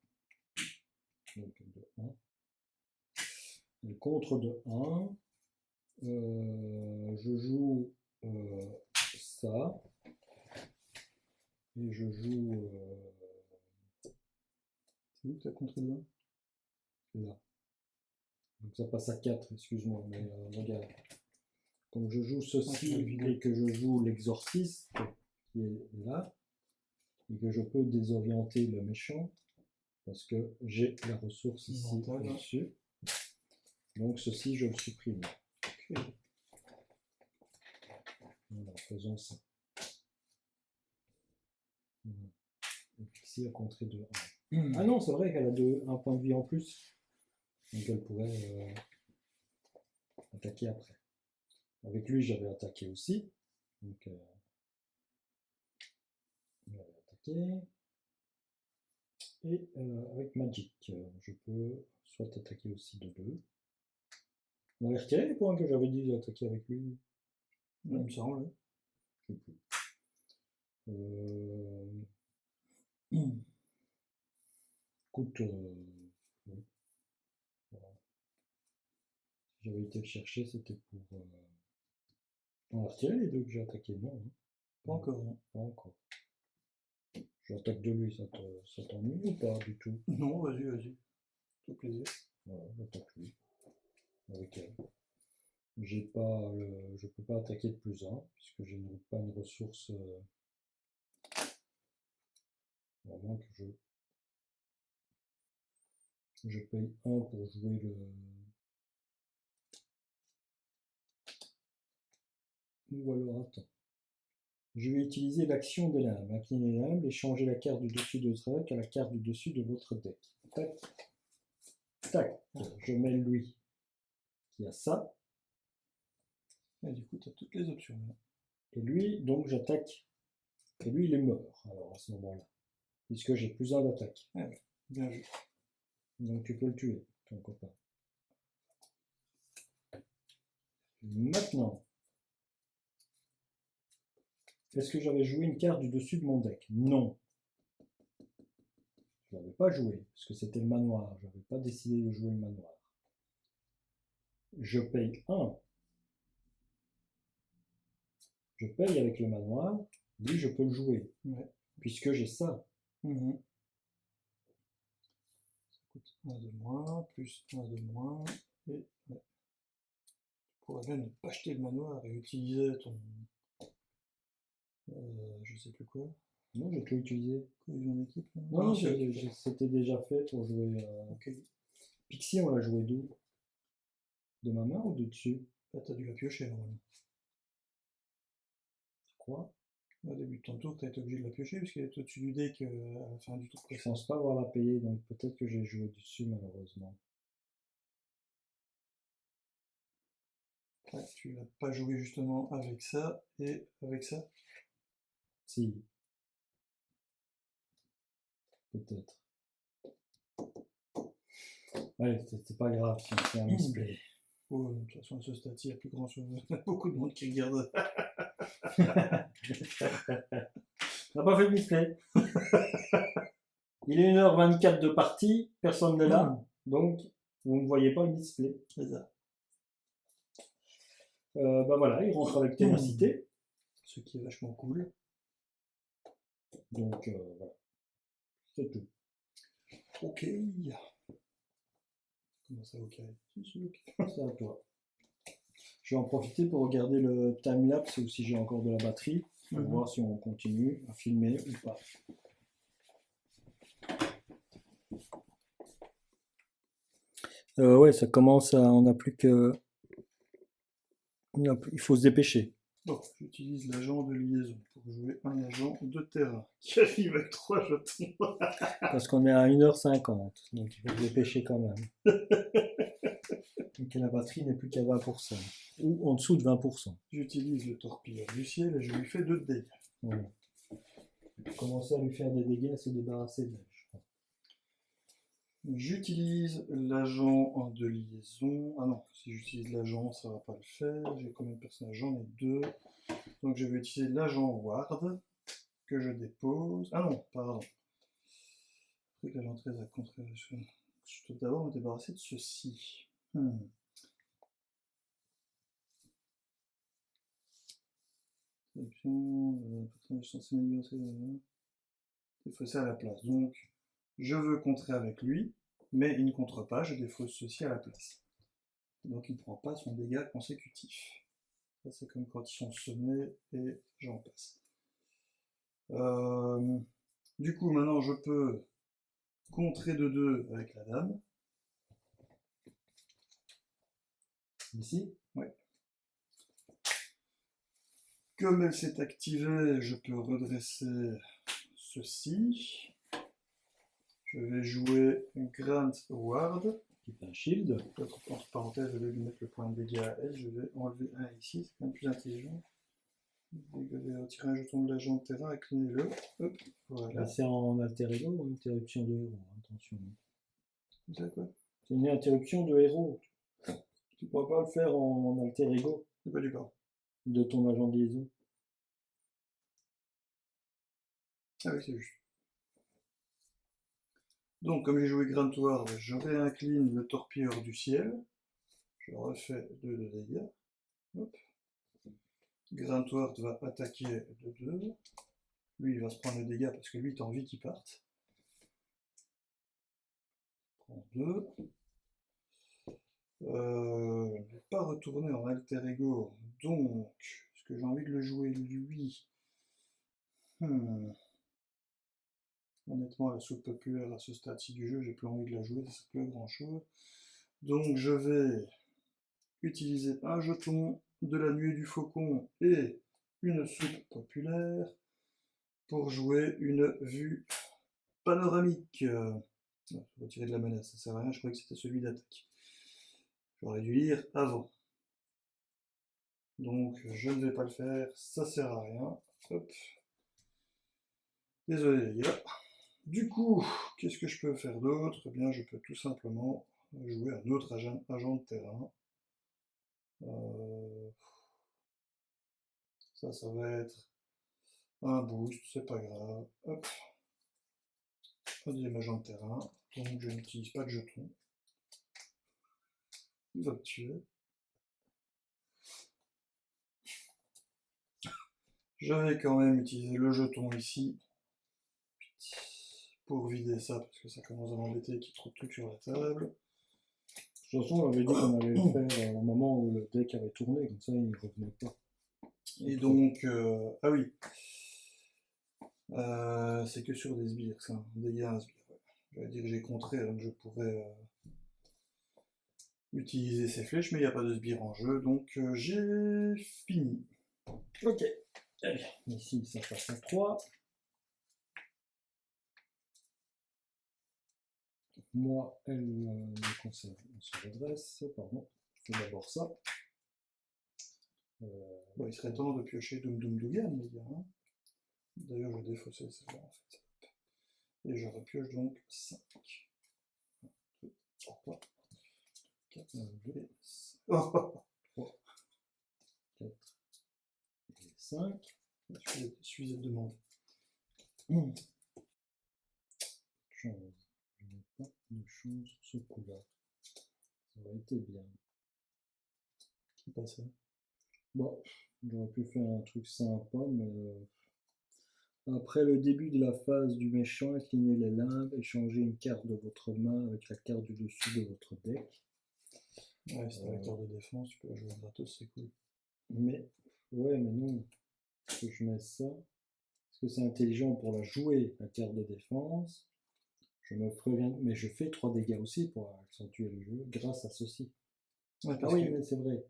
Donc de 1. Elle contre de 1. Je joue ça. Et je joue. C'est où que tu as contre de 1? Là. Donc ça passe à 4, excuse-moi, mais regarde. Comme je joue ceci et que je joue l'exorciste qui est là, et que je peux désorienter le méchant, parce que j'ai la ressource ici au-dessus. Donc ceci, je le supprime. Okay. Voilà, faisons ça. Et ici, à contrer de Ah non, c'est vrai qu'elle a un point de vie en plus. Donc elle pourrait attaquer après. Avec lui, j'avais attaqué aussi. Donc il avait attaqué. Et avec Magic, je peux soit attaquer aussi de 2. On avait retiré les points que j'avais dit d'attaquer avec lui. Il me semble. Je sais plus. Écoute, oui. Voilà. Si j'avais été le chercher, c'était pour. On a retiré les 2 que j'ai attaqués, non hein. Pas encore, non. Pas encore. J'attaque de lui, ça t'ennuie ou pas du tout? Non, vas-y, vas-y. Tout plaisir. Voilà, j'attaque lui. Avec elle. Je peux pas attaquer de plus 1, puisque je n'ai pas une ressource. À moins que je paye 1 pour jouer le. Ou alors attends. Je vais utiliser l'action de l'âme. Incliner l'âme et changer la carte du dessus de votre deck à la carte du dessus de votre deck. Tac. Tac. Je mets lui qui a ça. Et du coup, tu as toutes les options. Là. Et lui, donc j'attaque. Et lui, il est mort, alors à ce moment-là. Puisque j'ai plus 1 d'attaque. Ah ouais, bien vu. Donc tu peux le tuer, ton copain. Maintenant. Est-ce que j'avais joué une carte du dessus de mon deck? Non. Je l'avais pas joué, parce que c'était le manoir. Je n'avais pas décidé de jouer le manoir. Je paye 1. Je paye avec le manoir. Lui, je peux le jouer. Ouais. Puisque j'ai ça. Ça coûte 1 de moins, plus 1 de moins. Et ouais. Tu pourrais bien ne pas acheter le manoir et utiliser ton. Je sais plus quoi. Non, j'ai tout utilisé. Cohésion d'équipe. Non, c'était déjà fait pour jouer. Ok. Pixie, on l'a joué d'où? De ma main ou de dessus? Là, t'as dû la piocher normalement. Je crois. Au début de ton tour, t'as été obligé de la piocher puisqu'elle est au-dessus du deck à la fin du tour Je précédent. pense pas avoir la payée, donc peut-être que j'ai joué dessus malheureusement. Ouais, tu l'as pas joué justement avec ça et avec ça. Si. Peut-être. Allez, c'est pas grave si on fait un misplay. Oh, de toute façon, à ce stade-ci, il n'y a plus grand chose. Il y a beaucoup de monde qui regarde. On n'a pas fait de misplay. Il est 1h24 de partie, personne n'est là, donc vous ne voyez pas le display. C'est ça. Bah voilà, il rentre avec ténacité. Ce qui est vachement cool. Donc voilà. C'est tout. Ok. Comment ça, ok? C'est à toi. Je vais en profiter pour regarder le timelapse ou si j'ai encore de la batterie, pour voir si on continue à filmer ou pas. Ouais, ça commence à. On n'a plus que. Il faut se dépêcher. Bon, j'utilise l'agent de liaison pour jouer un agent de terrain qui arrive avec 3 jetons. Parce qu'on est à 1h50, donc il faut se dépêcher quand même. Et que la batterie n'est plus qu'à 20%, ou en dessous de 20%. J'utilise le torpilleur du ciel et je lui fais 2 de dégâts. Voilà. Commencer à lui faire des dégâts, à se débarrasser d'elle, je crois. J'utilise l'agent de liaison. Ah non, si j'utilise l'agent, ça va pas le faire. J'ai combien de personnages? J'en ai 2. Donc je vais utiliser l'agent Ward que je dépose. Ah non, pardon. Je que l'agent 13 a contré. Je dois d'abord me débarrasser de ceci. Personnage censé m'exaucer. Il faut ça à la place. Donc je veux contrer avec lui, mais il ne contre pas, je défausse ceci à la place. Donc il ne prend pas son dégât consécutif. Ça c'est comme quand ils sont semés et j'en passe. Du coup maintenant je peux contrer de 2 avec la dame. Ici? Ouais. Comme elle s'est activée, je peux redresser ceci. Je vais jouer Grant Ward. Qui fait un shield. Peut-être entre parenthèses, au lieu de mettre le point de dégâts à elle, je vais enlever un ici, c'est quand même plus intelligent. Retirer un jeton de l'agent de terrain, inclinez-le. Hop, voilà. C'est en alter ego ou interruption de héros, attention. C'est quoi? C'est une interruption de héros. Tu ne pourras pas le faire en alter ego C'est pas du corps. de ton agent de liaison. Ah oui, c'est juste. Donc, comme j'ai joué Grant Ward, je réincline le torpilleur du ciel. Je refais 2 de dégâts. Hop. Grant Ward va attaquer de 2. Lui, il va se prendre le dégât parce que lui, il a envie qu'il parte. Prends 2. Je ne vais pas retourner en alter ego. Donc, est-ce que j'ai envie de le jouer lui? Honnêtement, la soupe populaire à ce stade-ci du jeu, j'ai plus envie de la jouer, ça sert plus à grand chose. Donc je vais utiliser un jeton de la nuée du faucon et une soupe populaire pour jouer une vue panoramique. Retirer de la menace, ça sert à rien, je croyais que c'était celui d'attaque. J'aurais dû lire avant. Donc je ne vais pas le faire, ça sert à rien. Hop. Désolé les gars. Du coup, qu'est-ce que je peux faire d'autre? Eh bien, je peux tout simplement jouer un autre agent de terrain. Ça va être un boost, c'est pas grave. Hop. Un deuxième agent de terrain. Donc, je n'utilise pas de jeton. Il va me tuer. Je vais quand même utiliser le jeton ici pour vider ça, parce que ça commence à m'embêter qu'il y ait trop de trucs sur la table. De toute façon, on avait dit qu'on allait le faire au moment où le deck avait tourné, comme ça il ne revenait pas. Et donc, ah oui, c'est que sur des sbires, ça, dégâts à un sbire. Ouais. J'allais dire que j'ai contré, donc je pourrais utiliser ces flèches, mais il n'y a pas de sbire en jeu, donc j'ai fini. Ok, allez, ici ça passe à 3. Moi, elle me conserve, on se redresse, pardon, je fais d'abord ça. Bon, il serait temps de piocher Doom Doom Dougan, les gars. Hein. D'ailleurs, je vais défausser celle-là, en fait. Et je repioche donc 5. 1, 2, 3, 4, 2, 5. Oh 3, 4 et 5. Je suis à demander. Chance. Je n'ai pas de chance sur ce coup-là. Ça aurait été bien. Qui passe ça? Bon, j'aurais pu faire un truc sympa, mais après le début de la phase du méchant, inclinez les limbes, échangez une carte de votre main avec la carte du dessus de votre deck. Ouais, c'est un vecteur de défense, tu peux la jouer gratos, c'est cool. Mais, ouais, mais non. Est-ce que je mets ça? Est-ce que c'est intelligent pour la jouer, la carte de défense? Je me préviens, mais je fais 3 dégâts aussi pour accentuer le jeu grâce à ceci. Ouais, Ah oui, mais c'est vrai.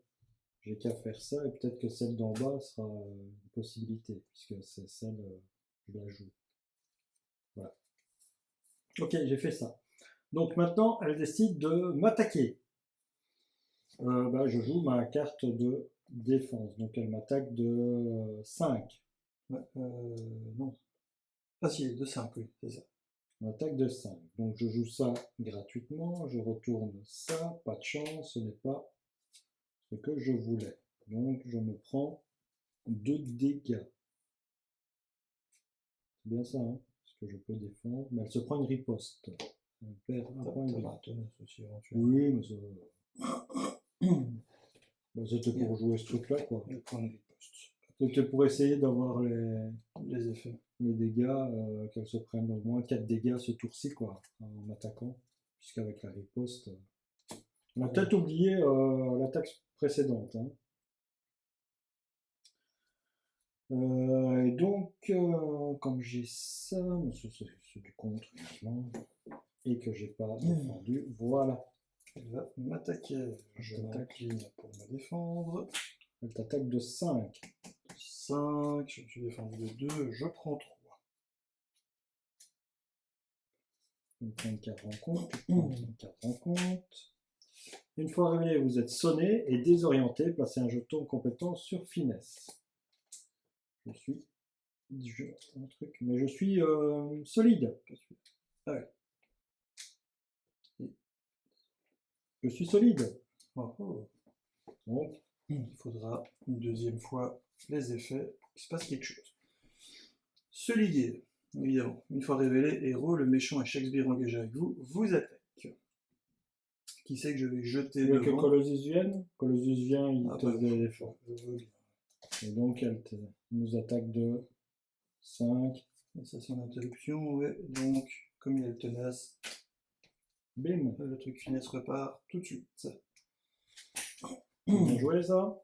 J'ai qu'à faire ça et peut-être que celle d'en bas sera une possibilité, puisque c'est celle, je la joue. Voilà. Ok, j'ai fait ça. Donc maintenant, elle décide de m'attaquer. Je joue ma carte de défense. Donc elle m'attaque de 5. Ouais, non. Ah si, de 5, oui, c'est ça. On attaque de 5. Donc je joue ça gratuitement. Je retourne ça. Pas de chance, ce n'est pas ce que je voulais. Donc je me prends 2 dégâts. C'est bien ça, hein, parce que je peux défendre. Mais elle se prend une riposte. Elle perd un point de vie. Aussi, éventuellement. Oui, mais ça... c'était pour jouer ce truc-là, quoi. Le point de riposte. C'était pour essayer d'avoir Les effets. les dégâts, qu'elle se prenne au moins 4 dégâts ce tour-ci, quoi, en attaquant. Puisqu'avec la riposte... On a peut-être oublié l'attaque précédente. Hein. Et donc, comme j'ai ça, c'est du contre uniquement, et que j'ai pas défendu, voilà. Elle va m'attaquer. Je m'incline pour me défendre. Elle t'attaque de 5. 5, je me suis défendu de 2, je prends 3. Une prends une carte en compte, tu prends une carte en compte. Une fois révélé, vous êtes sonné et désorienté. Placez un jeton de compétence sur finesse. Un truc, mais je suis solide. Ah ouais. Je suis solide. Oh, oh. Donc, Il faudra une deuxième fois les effets pour qu'il se passe quelque chose. Se liguer, évidemment. Une fois révélé, héros, le méchant et Shakespeare engagé avec vous, vous attaque. Qui c'est que je vais jeter tu veux que devant? Colossus vienne? Colossus vient, il Ah, te bah, fait l'effort. je veux bien. Et donc, elle nous attaque de 5. Et ça, c'est en interruption, ouais. Donc, comme il y a le tenace, Bim. le truc finesse repart tout de suite. Bien joué, ça.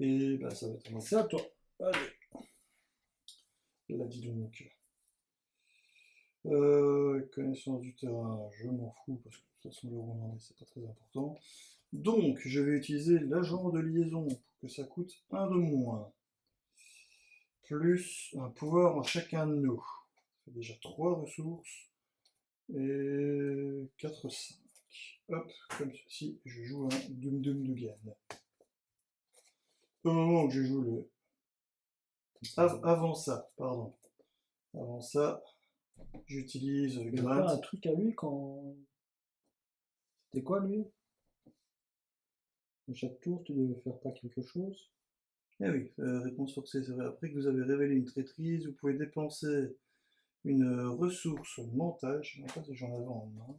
Et bah, ça va être moi. C'est à toi. Allez. Là, dis donc. Connaissance du terrain, je m'en fous parce que de toute façon, le où on en est, c'est pas très important. Donc, je vais utiliser l'agent de liaison pour que ça coûte 1 de moins. Plus un pouvoir en chacun de nous. Ça fait déjà 3 ressources. Et 4, 5. Hop, comme ceci, je joue un Dum Dum Dugan. Au moment où je joue le. Avant ça, pardon. Avant ça, j'utilise Il y a pas un Grunt. truc à lui quand. C'était quoi, lui? À chaque tour, tu devais faire pas quelque chose. Eh oui, réponse forcée, c'est vrai. Après que vous avez révélé une traîtrise, vous pouvez dépenser une ressource mentale. Je ne sais pas si j'en avais en main.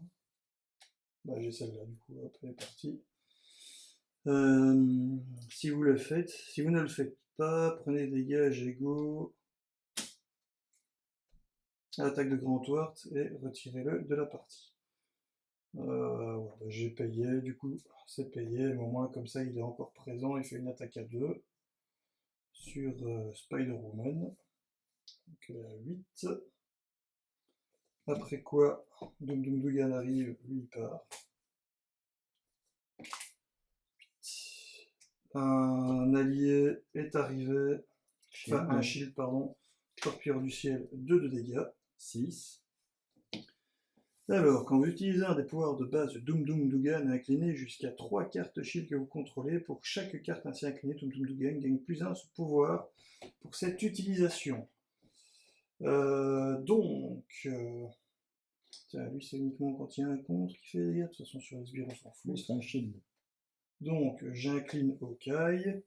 Bah, j'ai celle-là, du coup, hop, elle est partie. Si vous le faites, si vous ne le faites pas, prenez des dégâts égaux à l'attaque de Grand Wart et retirez-le de la partie. Ouais, bah, j'ai payé, du coup, c'est payé, mais au moins comme ça il est encore présent, il fait une attaque à 2 sur Spider-Woman. Donc elle est à 8. Après quoi, Dum Dum Dugan arrive, lui il part. Un allié est arrivé, enfin un shield, pardon, Torpilleur du ciel, 2 de dégâts. 6. Alors, quand vous utilisez un des pouvoirs de base de Dum Dum Dugan, incliné jusqu'à 3 cartes shield que vous contrôlez, pour chaque carte ainsi inclinée, Dum Dum Dugan gagne +1 ce pouvoir pour cette utilisation. Tiens, lui c'est uniquement quand il y a un contre qui fait des dégâts, de toute façon sur les sbires on s'en fout. Oui, c'est un shield. Donc, j'incline Hawkeye,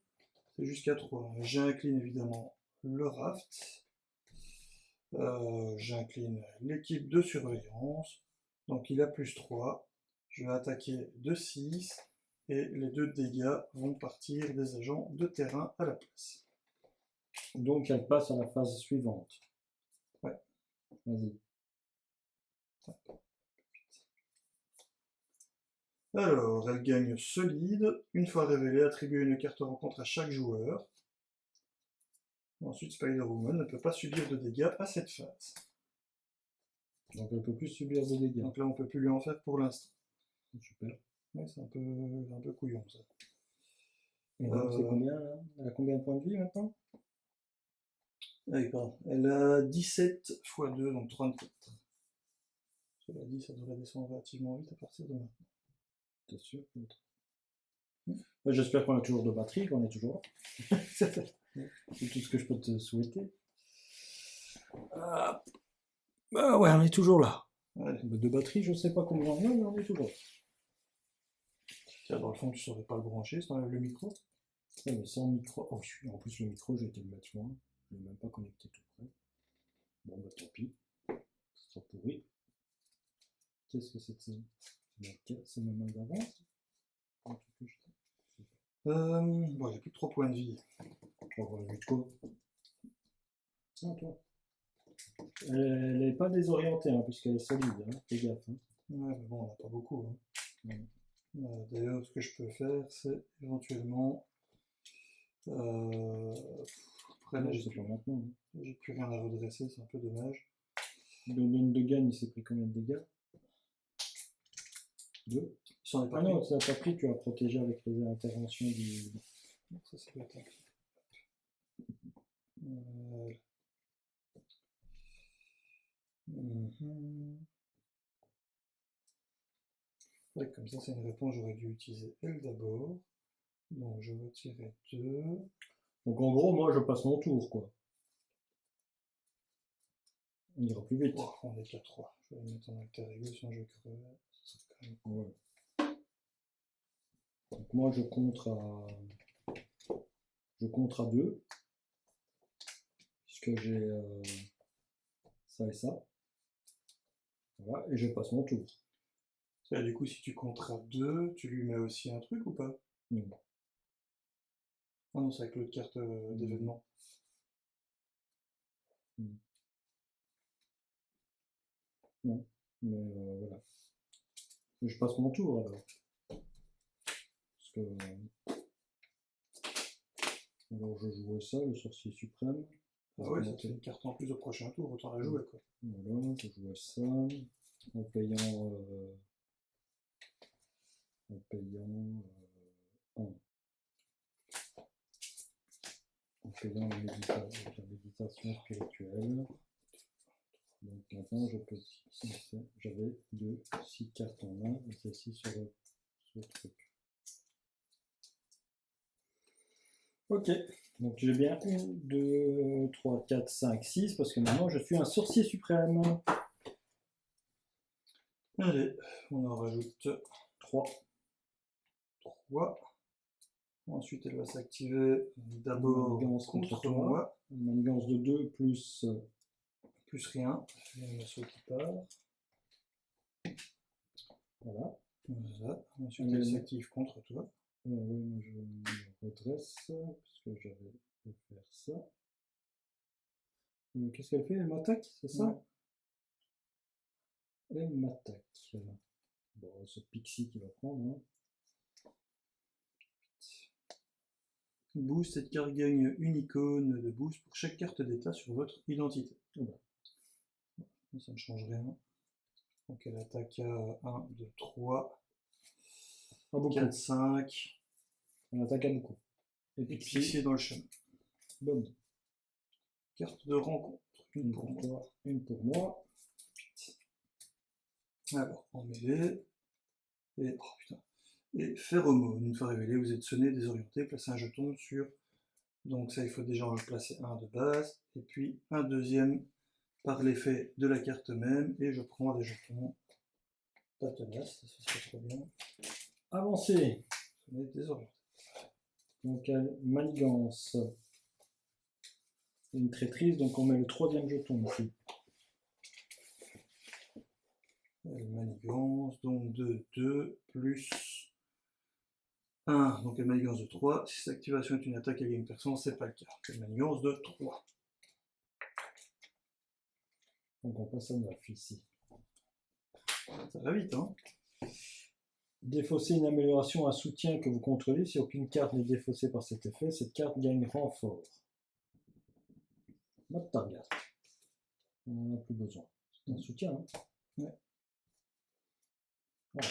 c'est jusqu'à 3. J'incline évidemment le Raft. J'incline l'équipe de surveillance. Donc il a +3. Je vais attaquer de 6. Et les 2 dégâts vont partir des agents de terrain à la place. Donc, elle passe à la phase suivante. Ouais. Vas-y. Alors, elle gagne solide. Une fois révélée, attribuez une carte rencontre à chaque joueur. Ensuite, Spider-Woman ne peut pas subir de dégâts à cette phase. Donc, elle peut plus subir de dégâts. Donc là, on ne peut plus lui en faire pour l'instant. Super. Ouais, c'est un peu couillon ça. Et donc, c'est combien là? Elle a combien de points de vie maintenant? Ah oui, pardon. Elle a 17 x 2, donc 34. Cela dit, ça devrait descendre relativement vite à partir de maintenant. T'es sûr? J'espère qu'on a toujours de batterie, qu'on est toujours là. C'est tout ce que je peux te souhaiter. Bah ouais, on est toujours là. Allez. De batterie, je sais pas combien on a, mais on est toujours là. Tiens, dans le fond, tu ne saurais pas le brancher si tu enlèves le micro. Ouais, mais sans micro. Oh, en plus, le micro, j'ai été le mettre loin. Je ne l'ai même pas connecté tout près. Bon, bah tant pis. Ça sera pourri. Qu'est-ce que c'est que ça? C'est ma main d'avance? Bon, j'ai plus que 3 points de vie. 3 points de vie de quoi? Ah, toi. Elle n'est pas désorientée, hein, puisqu'elle est solide. Hein. Fais gaffe. Hein. Ouais, mais bon, on n'a pas beaucoup. Hein. Ouais. D'ailleurs, ce que je peux faire, c'est éventuellement. Après, là, c'est pas maintenant. Hein. J'ai plus rien à redresser, c'est un peu dommage. Dom de gagne, il s'est pris combien de dégâts? 2. Ah non, ça t'a pris, tu as protégé avec les interventions du. Ça doit être un... Ouais, comme ça, c'est une réponse, j'aurais dû utiliser elle d'abord. Donc, je retirais 2. Donc en gros, moi je passe mon tour, quoi. On ira plus vite. Oh, on est qu'à 3. Je vais le mettre en alter ego, sinon je vais crever. Ça serait quand même... Ouais. Donc moi je compte à 2. Puisque j'ai ça et ça. Voilà, et je passe mon tour. Et du coup, si tu compteras 2, tu lui mets aussi un truc ou pas? Non. Ah non, c'est avec l'autre carte d'événement. Non, mais voilà. Et je passe mon tour alors. Parce que. Alors je jouais ça, le sorcier suprême. Ah ouais, ça te fait une carte en plus au prochain tour, autant la jouer quoi. Voilà, je jouais ça. En payant. En payant. En payant la méditation spirituelle. Donc maintenant je peux. J'avais 6 cartes en main et celle-ci sur le truc. Ok, donc j'ai bien 1, 2, 3, 4, 5, 6 parce que maintenant je suis un sorcier suprême. Allez, on en rajoute 3. 3. Ensuite, elle va s'activer d'abord contre moi. Une manigance de 2 plus rien. Il y a un assaut qui part. Voilà. Ensuite, elle s'active contre toi. Oui, moi je me redresse parce que j'avais de faire ça. Qu'est-ce qu'elle fait? Elle m'attaque, c'est ça? Ouais. Elle m'attaque. Bon, c'est Pixie qui va prendre. Hein. Boost, cette carte gagne une icône de boost pour chaque carte d'état sur votre identité. Ça ne change rien. Donc elle attaque à 1, 2, 3, 4, 5. Elle attaque à beaucoup. Et Pixie est dans le chemin. Bonne. Carte de rencontre. Une pour toi, une pour moi. Alors, en mêlée. Et, oh putain. Et phéromone. Une fois révélé, vous êtes sonné, désorienté, placez un jeton sur. Donc ça, il faut déjà en placer un de base. Et puis un deuxième par l'effet de la carte même. Et je prends des jetons. Pas tenace, ça se fait trop bien. Avancez. Sonné, désorienté. Donc manigance. Une traîtrise, donc on met le 3e jeton ici. Manigance, donc de 2 plus 1, donc une manigance de 3. Si cette activation est une attaque à une personne, c'est pas le cas. Une manigance de 3. Donc on passe à 9 ici. Ça va vite, hein? Défausser une amélioration à soutien que vous contrôlez. Si aucune carte n'est défaussée par cet effet, cette carte gagne renfort. Mode target. On n'en a plus besoin. C'est un soutien, hein? Ouais. Voilà.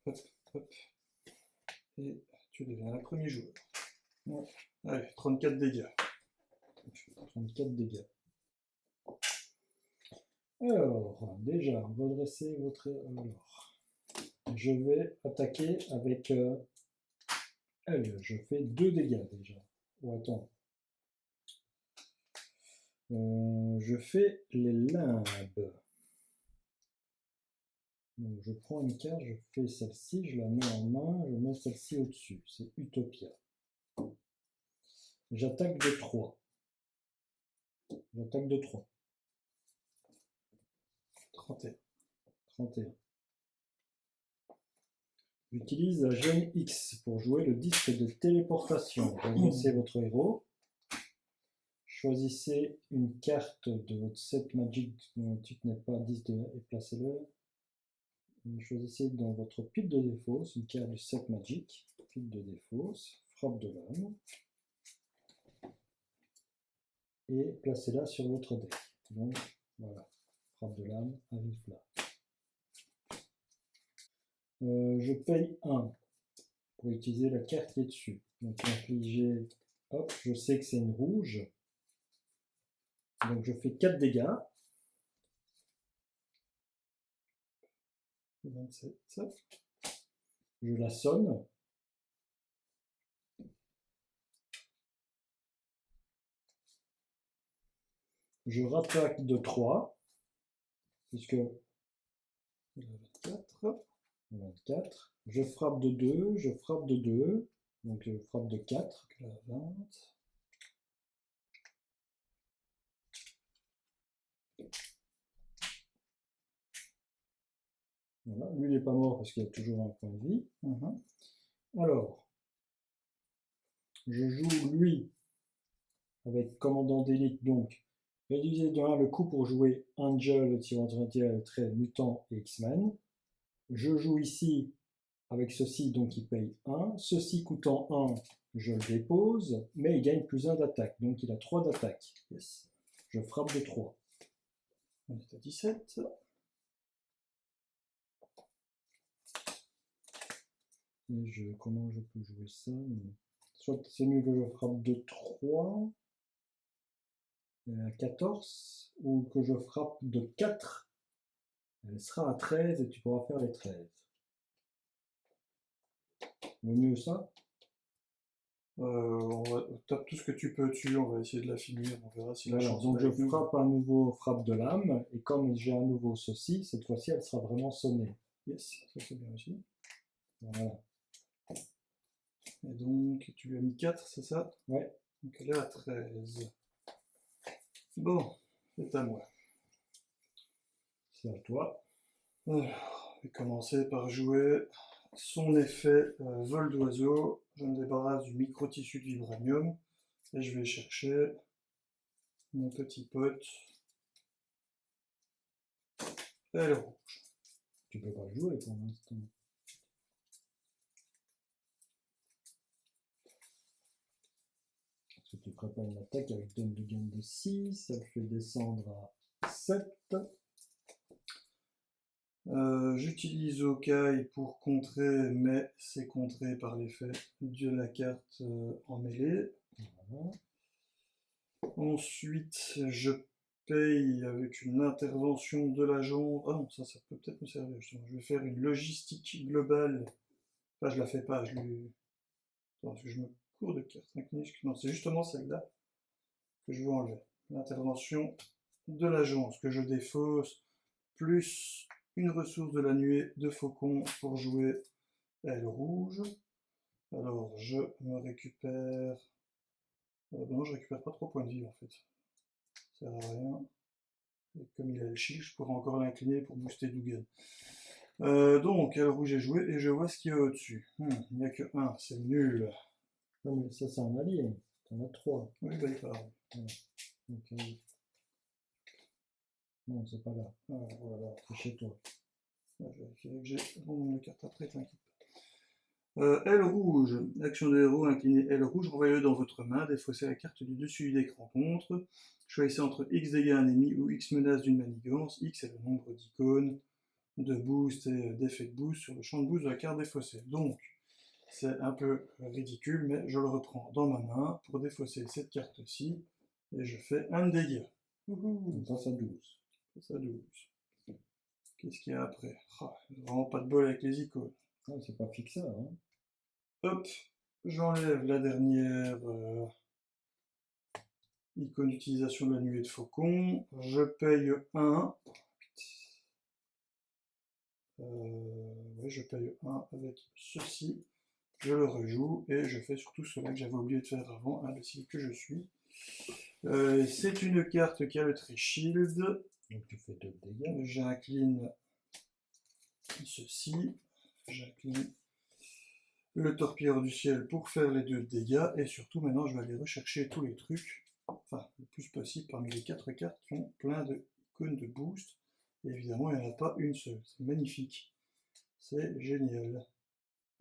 Hop, hop. Et tu deviens le premier joueur. Ouais. Allez, 34 dégâts. 34 dégâts. Alors, déjà, redressez votre... Alors, je vais attaquer avec elle. Je fais 2 dégâts déjà. Oh, attends. Je fais les limbes. Donc je prends une carte, je fais celle-ci, je la mets en main, je mets celle-ci au-dessus. C'est Utopia. J'attaque de 3. J'attaque de 3. 31. 31. J'utilise la gemme X pour jouer le disque de téléportation. Redressez votre héros. Choisissez une carte de votre set magic dont le titre n'est pas 10 et placez-le. Choisissez dans votre pile de défausse une carte du set magic. Pile de défausse, frappe de l'âme. Et placez-la sur votre deck. Donc voilà, frappe de l'âme arrive là. Je paye 1 pour utiliser la carte qui est dessus. Donc infliger, hop, je sais que c'est une rouge. Donc je fais 4 dégâts. 27. Je la sonne. Je rattaque de 3, puisque 24. 24. Je frappe de 2, je frappe de 2, donc je frappe de 4. La 20. Voilà. Lui, il n'est pas mort parce qu'il a toujours un point de vie. Alors, je joue lui avec commandant d'élite, donc réduisez de 1 le coût pour jouer Angel, tirant trait mutant et X-Men. Je joue ici avec ceci, donc il paye 1. Ceci coûtant 1, je le dépose, mais il gagne plus 1 d'attaque, donc il a 3 d'attaque. Yes. Je frappe de 3. On est à 17. Et comment je peux jouer ça? Soit c'est mieux que je frappe de 3, elle est à 14, ou que je frappe de 4, elle sera à 13 et tu pourras faire les 13. Vaut mieux ça? Tape tout ce que tu peux dessus, on va essayer de la finir, on verra si la Voilà, chance donc est je avec nous. frappe un nouveau frappe de l'âme, et comme j'ai un nouveau ceci, cette fois-ci elle sera vraiment sonnée. Yes, ça c'est bien aussi. Voilà. Et donc, tu lui as mis 4, c'est ça? Ouais. Donc elle est à 13. Bon, c'est à moi. C'est à toi. Alors, je vais commencer par jouer son effet vol d'oiseau. Je me débarrasse du micro-tissu de vibranium et je vais chercher mon petit pote. Elle rouge. Tu peux pas le jouer pour l'instant. Parce que tu prépares une attaque avec donne de gain de 6, ça le fait descendre à 7. J'utilise Okai pour contrer, mais c'est contré par l'effet de la carte en mêlée. Voilà. Ensuite, je paye avec une intervention de l'agent. Ah non, ça peut peut-être me servir justement. Je vais faire une logistique globale. Enfin, je la fais pas, je lui. Attends, parce que je me cours de carte. Non, c'est justement celle-là que je veux enlever. L'intervention de l'agence que je défausse, plus une ressource de la nuée de faucon pour jouer aile rouge. Alors, je me récupère. Non, je récupère pas 3 points de vie en fait. Ça sert à rien. Et comme il a le shield, je pourrais encore l'incliner pour booster Dougan. Donc, aile rouge est joué et je vois ce qu'il y a au-dessus. Il n'y a que 1, c'est nul. Non, mais ça, c'est un allié. T'en as 3. Oui, bah, il parle. Donc, non, c'est pas là. Ah, voilà. C'est chez toi. Ouais, je vérifierai que j'ai mon nombre de cartes après, t'inquiète pas. Aile rouge, action de héros, inclinez aile rouge, renvoyez-le dans votre main, défaussez la carte du dessus du deck rencontre, choisissez entre X dégâts ennemis ou X menaces d'une manigance, X est le nombre d'icônes, de boost et d'effet de boost sur le champ de boost de la carte défaussée. Donc, c'est un peu ridicule, mais je le reprends dans ma main pour défausser cette carte-ci, et je fais un dégât. Comme ça 12. Ça 12. Qu'est-ce qu'il y a après? Vraiment pas de bol avec les icônes. Ah, c'est pas fixe ça, hein. Hop, j'enlève la dernière icône d'utilisation de la nuée de faucon. Je paye 1. Ouais, je paye 1 avec ceci. Je le rejoue et je fais surtout cela que j'avais oublié de faire avant, imbécile que je suis. C'est une carte qui a le trait shield. Donc tu fais 2 dégâts. J'incline ceci. J'incline le torpilleur du ciel pour faire les 2 dégâts. Et surtout, maintenant, je vais aller rechercher tous les trucs. Enfin, le plus possible parmi les 4 cartes qui ont plein d'icônes de boost. Et évidemment, il n'y en a pas une seule. C'est magnifique. C'est génial.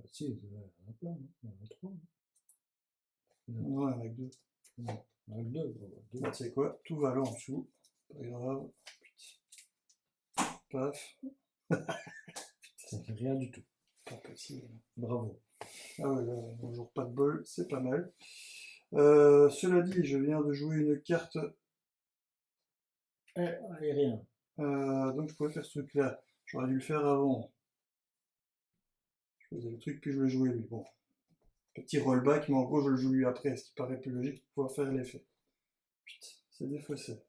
Ah si, il y en a plein, il y en a 3. Non, il y en a que 2. Il y en a 2. Bah, tu sais quoi, tout va là en dessous. Pas grave. Paf. Ça fait rien du tout. Pas possible. Bravo. Ah ouais, là, bonjour, pas de bol, c'est pas mal. Cela dit, je viens de jouer une carte. Et rien. Donc je pouvais faire ce truc-là. J'aurais dû le faire avant. Je faisais le truc, puis je le jouais lui. Bon, petit rollback, mais en gros, je le joue lui après, ce qui paraît plus logique pour pouvoir faire l'effet. Putain, c'est défaussé.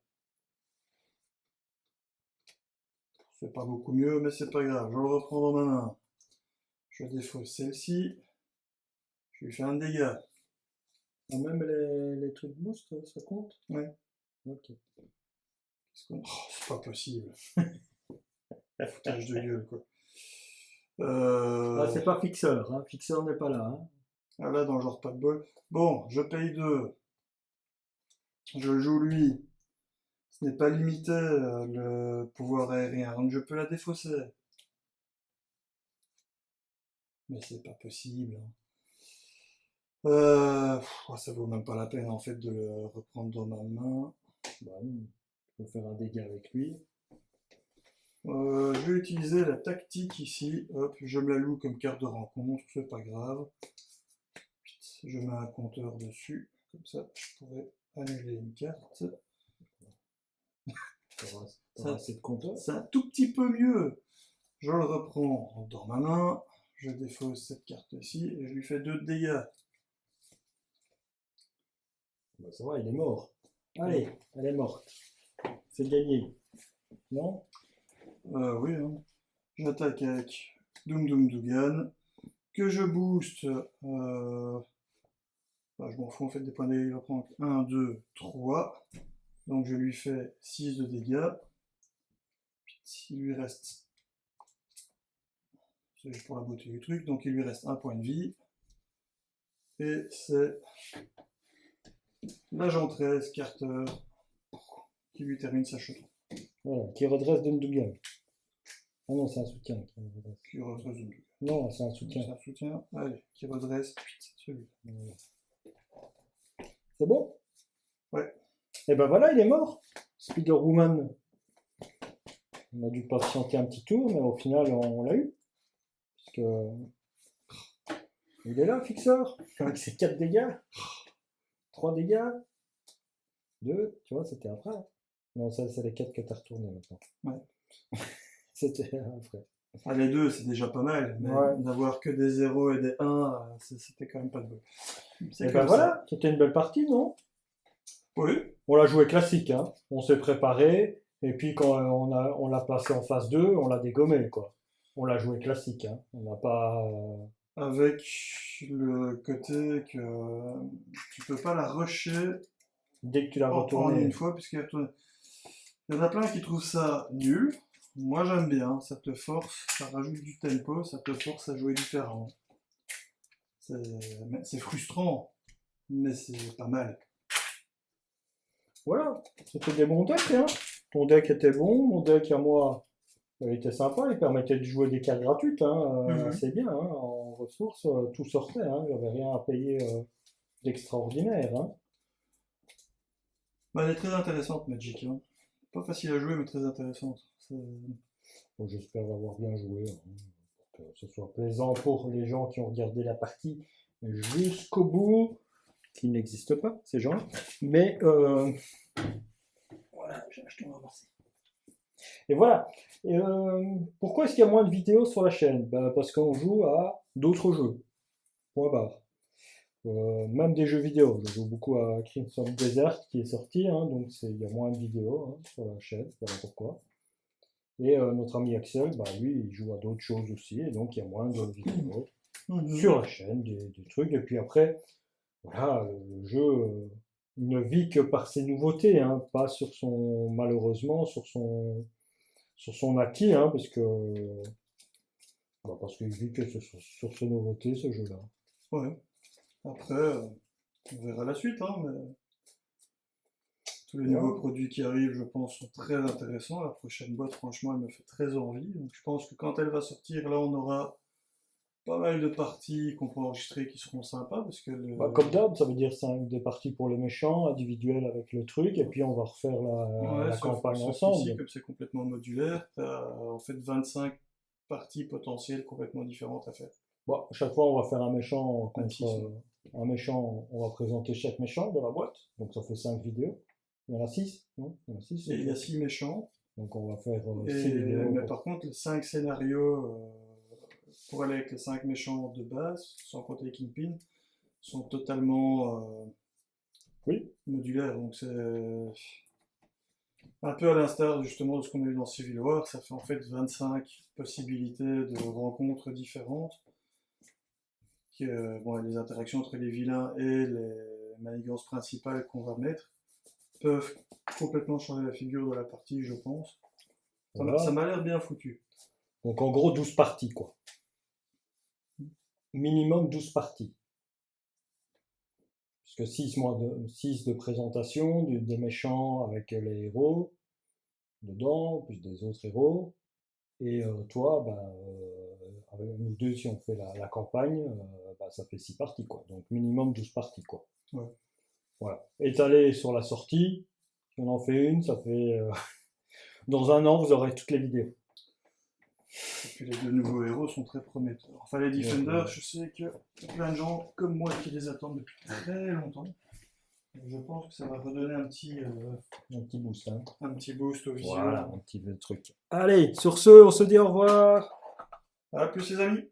C'est pas beaucoup mieux, mais c'est pas grave. Je le reprends dans ma main. Je défausse celle-ci. Je lui fais un dégât. Ah, même les trucs boost, ça compte? Ouais. Ok. Oh, c'est pas possible. Foutage de gueule, quoi. Ah, c'est pas fixeur, hein. Fixeur n'est pas là. Hein. Ah là, dans le genre pas de bol. Bon, je paye 2. Je joue lui. Ce n'est pas limité le pouvoir aérien, donc je peux la défausser. Mais c'est pas possible. Hein. Ça vaut même pas la peine en fait de le reprendre dans ma main. Bah non, je peux faire un dégât avec lui. Je vais utiliser la tactique ici. Hop, je me la loue comme carte de rencontre, c'est pas grave. Je mets un compteur dessus, comme ça je pourrais annuler une carte. T'auras assez de compteur. C'est un tout petit peu mieux. Je le reprends dans ma main, je défausse cette carte-ci et je lui fais 2 de dégâts. Bah, ça va, il est mort. Allez, elle est morte. C'est gagné. Non? Oui, hein. J'attaque avec Doom Doom Dugan, que je booste. Bah, je m'en fous en fait des points de dégâts, il va prendre 1, 2, 3. Donc je lui fais 6 de dégâts. Il lui reste. C'est juste pour la beauté du truc, donc il lui reste 1 point de vie. Et c'est l'agent 13, Carter, qui lui termine sa chute. Voilà, qui redresse Dundugan. Ah non, c'est un soutien qui redresse. Qui redresse une. Non, c'est un soutien. C'est un soutien. Allez, qui redresse celui-là. Voilà. C'est bon? Ouais. Et ben voilà, il est mort. Spider-Woman. On a dû patienter un petit tour, mais au final, on l'a eu. Parce que. Il est là, fixeur. Avec ses 4 dégâts. 3 dégâts. 2. Tu vois, c'était après. Non, ça, c'est les 4 que tu as retourné maintenant. Ouais. C'était après. Ah, les 2, c'est déjà pas mal, mais Ouais. d'avoir que des 0 et des 1, c'était quand même pas de bol. Et ben voilà, c'était une belle partie, non? Oui. On l'a joué classique, hein. On s'est préparé, et puis quand on l'a placé en phase 2, on l'a dégommé, quoi. On l'a joué classique, hein. On n'a pas... Avec le côté que tu peux pas la rusher Dès que tu l'as en retourné... une fois, puisqu'il y en a plein qui trouvent ça nul. Moi j'aime bien, ça te force, ça rajoute du tempo, ça te force à jouer différemment. C'est frustrant, mais c'est pas mal. Voilà, c'était des bons decks, hein. Ton deck était bon, mon deck à moi, il était sympa, il permettait de jouer des cartes gratuites, hein, assez bien, hein. En ressources, tout sortait, hein. J'avais rien à payer d'extraordinaire, hein. Bah, elle est très intéressante, Magic. Hein. Pas facile à jouer, mais très intéressante. Bon, j'espère avoir bien joué, hein, pour que ce soit plaisant pour les gens qui ont regardé la partie jusqu'au bout, qui n'existent pas, ces gens-là. Mais voilà, j'ai acheté un ramasser. Et voilà. Et, pourquoi est-ce qu'il y a moins de vidéos sur la chaîne? Ben, parce qu'on joue à d'autres jeux. Point barre. Même des jeux vidéo. Je joue beaucoup à Crimson Desert qui est sorti, hein, donc il y a moins de vidéos hein, sur la chaîne, voilà pourquoi. Et notre ami Axel, bah, lui, il joue à d'autres choses aussi, et donc il y a moins de vidéos sur la chaîne, des trucs. Et puis après, voilà, le jeu ne vit que par ses nouveautés, hein, pas sur son, malheureusement, sur son acquis, hein, parce qu'il vit que sur ses nouveautés, ce jeu-là. Ouais. Après, on verra la suite, hein, mais tous les nouveaux produits qui arrivent, je pense, sont très intéressants. La prochaine boîte, franchement, elle me fait très envie. Donc je pense que quand elle va sortir, là, on aura pas mal de parties qu'on peut enregistrer qui seront sympas, parce que Comme d'hab, ça veut dire 5 des parties pour les méchants, individuelles avec le truc, et puis on va refaire la campagne ensemble. Ici, comme c'est complètement modulaire, tu as en fait 25 parties potentielles complètement différentes à faire. Bon, à chaque fois, on va faire un méchant contre un méchant. On va présenter chaque méchant de la boîte. Donc ça fait 5 vidéos. Il y en a 6, non? Il y en a 6. Et il y a 6 méchants. Donc on va faire 6 vidéos. Mais par contre, les 5 scénarios pour aller avec les 5 méchants de base, sans compter Kingpin, sont totalement Oui. modulaires. Donc c'est un peu à l'instar justement de ce qu'on a eu dans Civil War, ça fait en fait 25 possibilités de rencontres différentes. Bon, les interactions entre les vilains et les manigances principales qu'on va mettre peuvent complètement changer la figure de la partie, je pense. Voilà. Ça m'a l'air bien foutu. Donc en gros 12 parties quoi. Minimum 12 parties. Puisque 6 de présentation, des méchants avec les héros dedans, plus des autres héros. Et toi, avec nous deux, si on fait la campagne, ça fait 6 parties, quoi. Donc minimum 12 parties, quoi. Ouais. Voilà. Étalé sur la sortie, si on en fait une, ça fait... dans un an, vous aurez toutes les vidéos. Et puis les 2 nouveaux héros sont très prometteurs. Enfin, les Defenders, Ouais. je sais qu'il y a plein de gens comme moi qui les attendent depuis très longtemps. Donc, je pense que ça va redonner un petit boost, hein. un petit boost au visuel. Voilà, un petit truc. Allez, sur ce, on se dit au revoir. À plus les amis.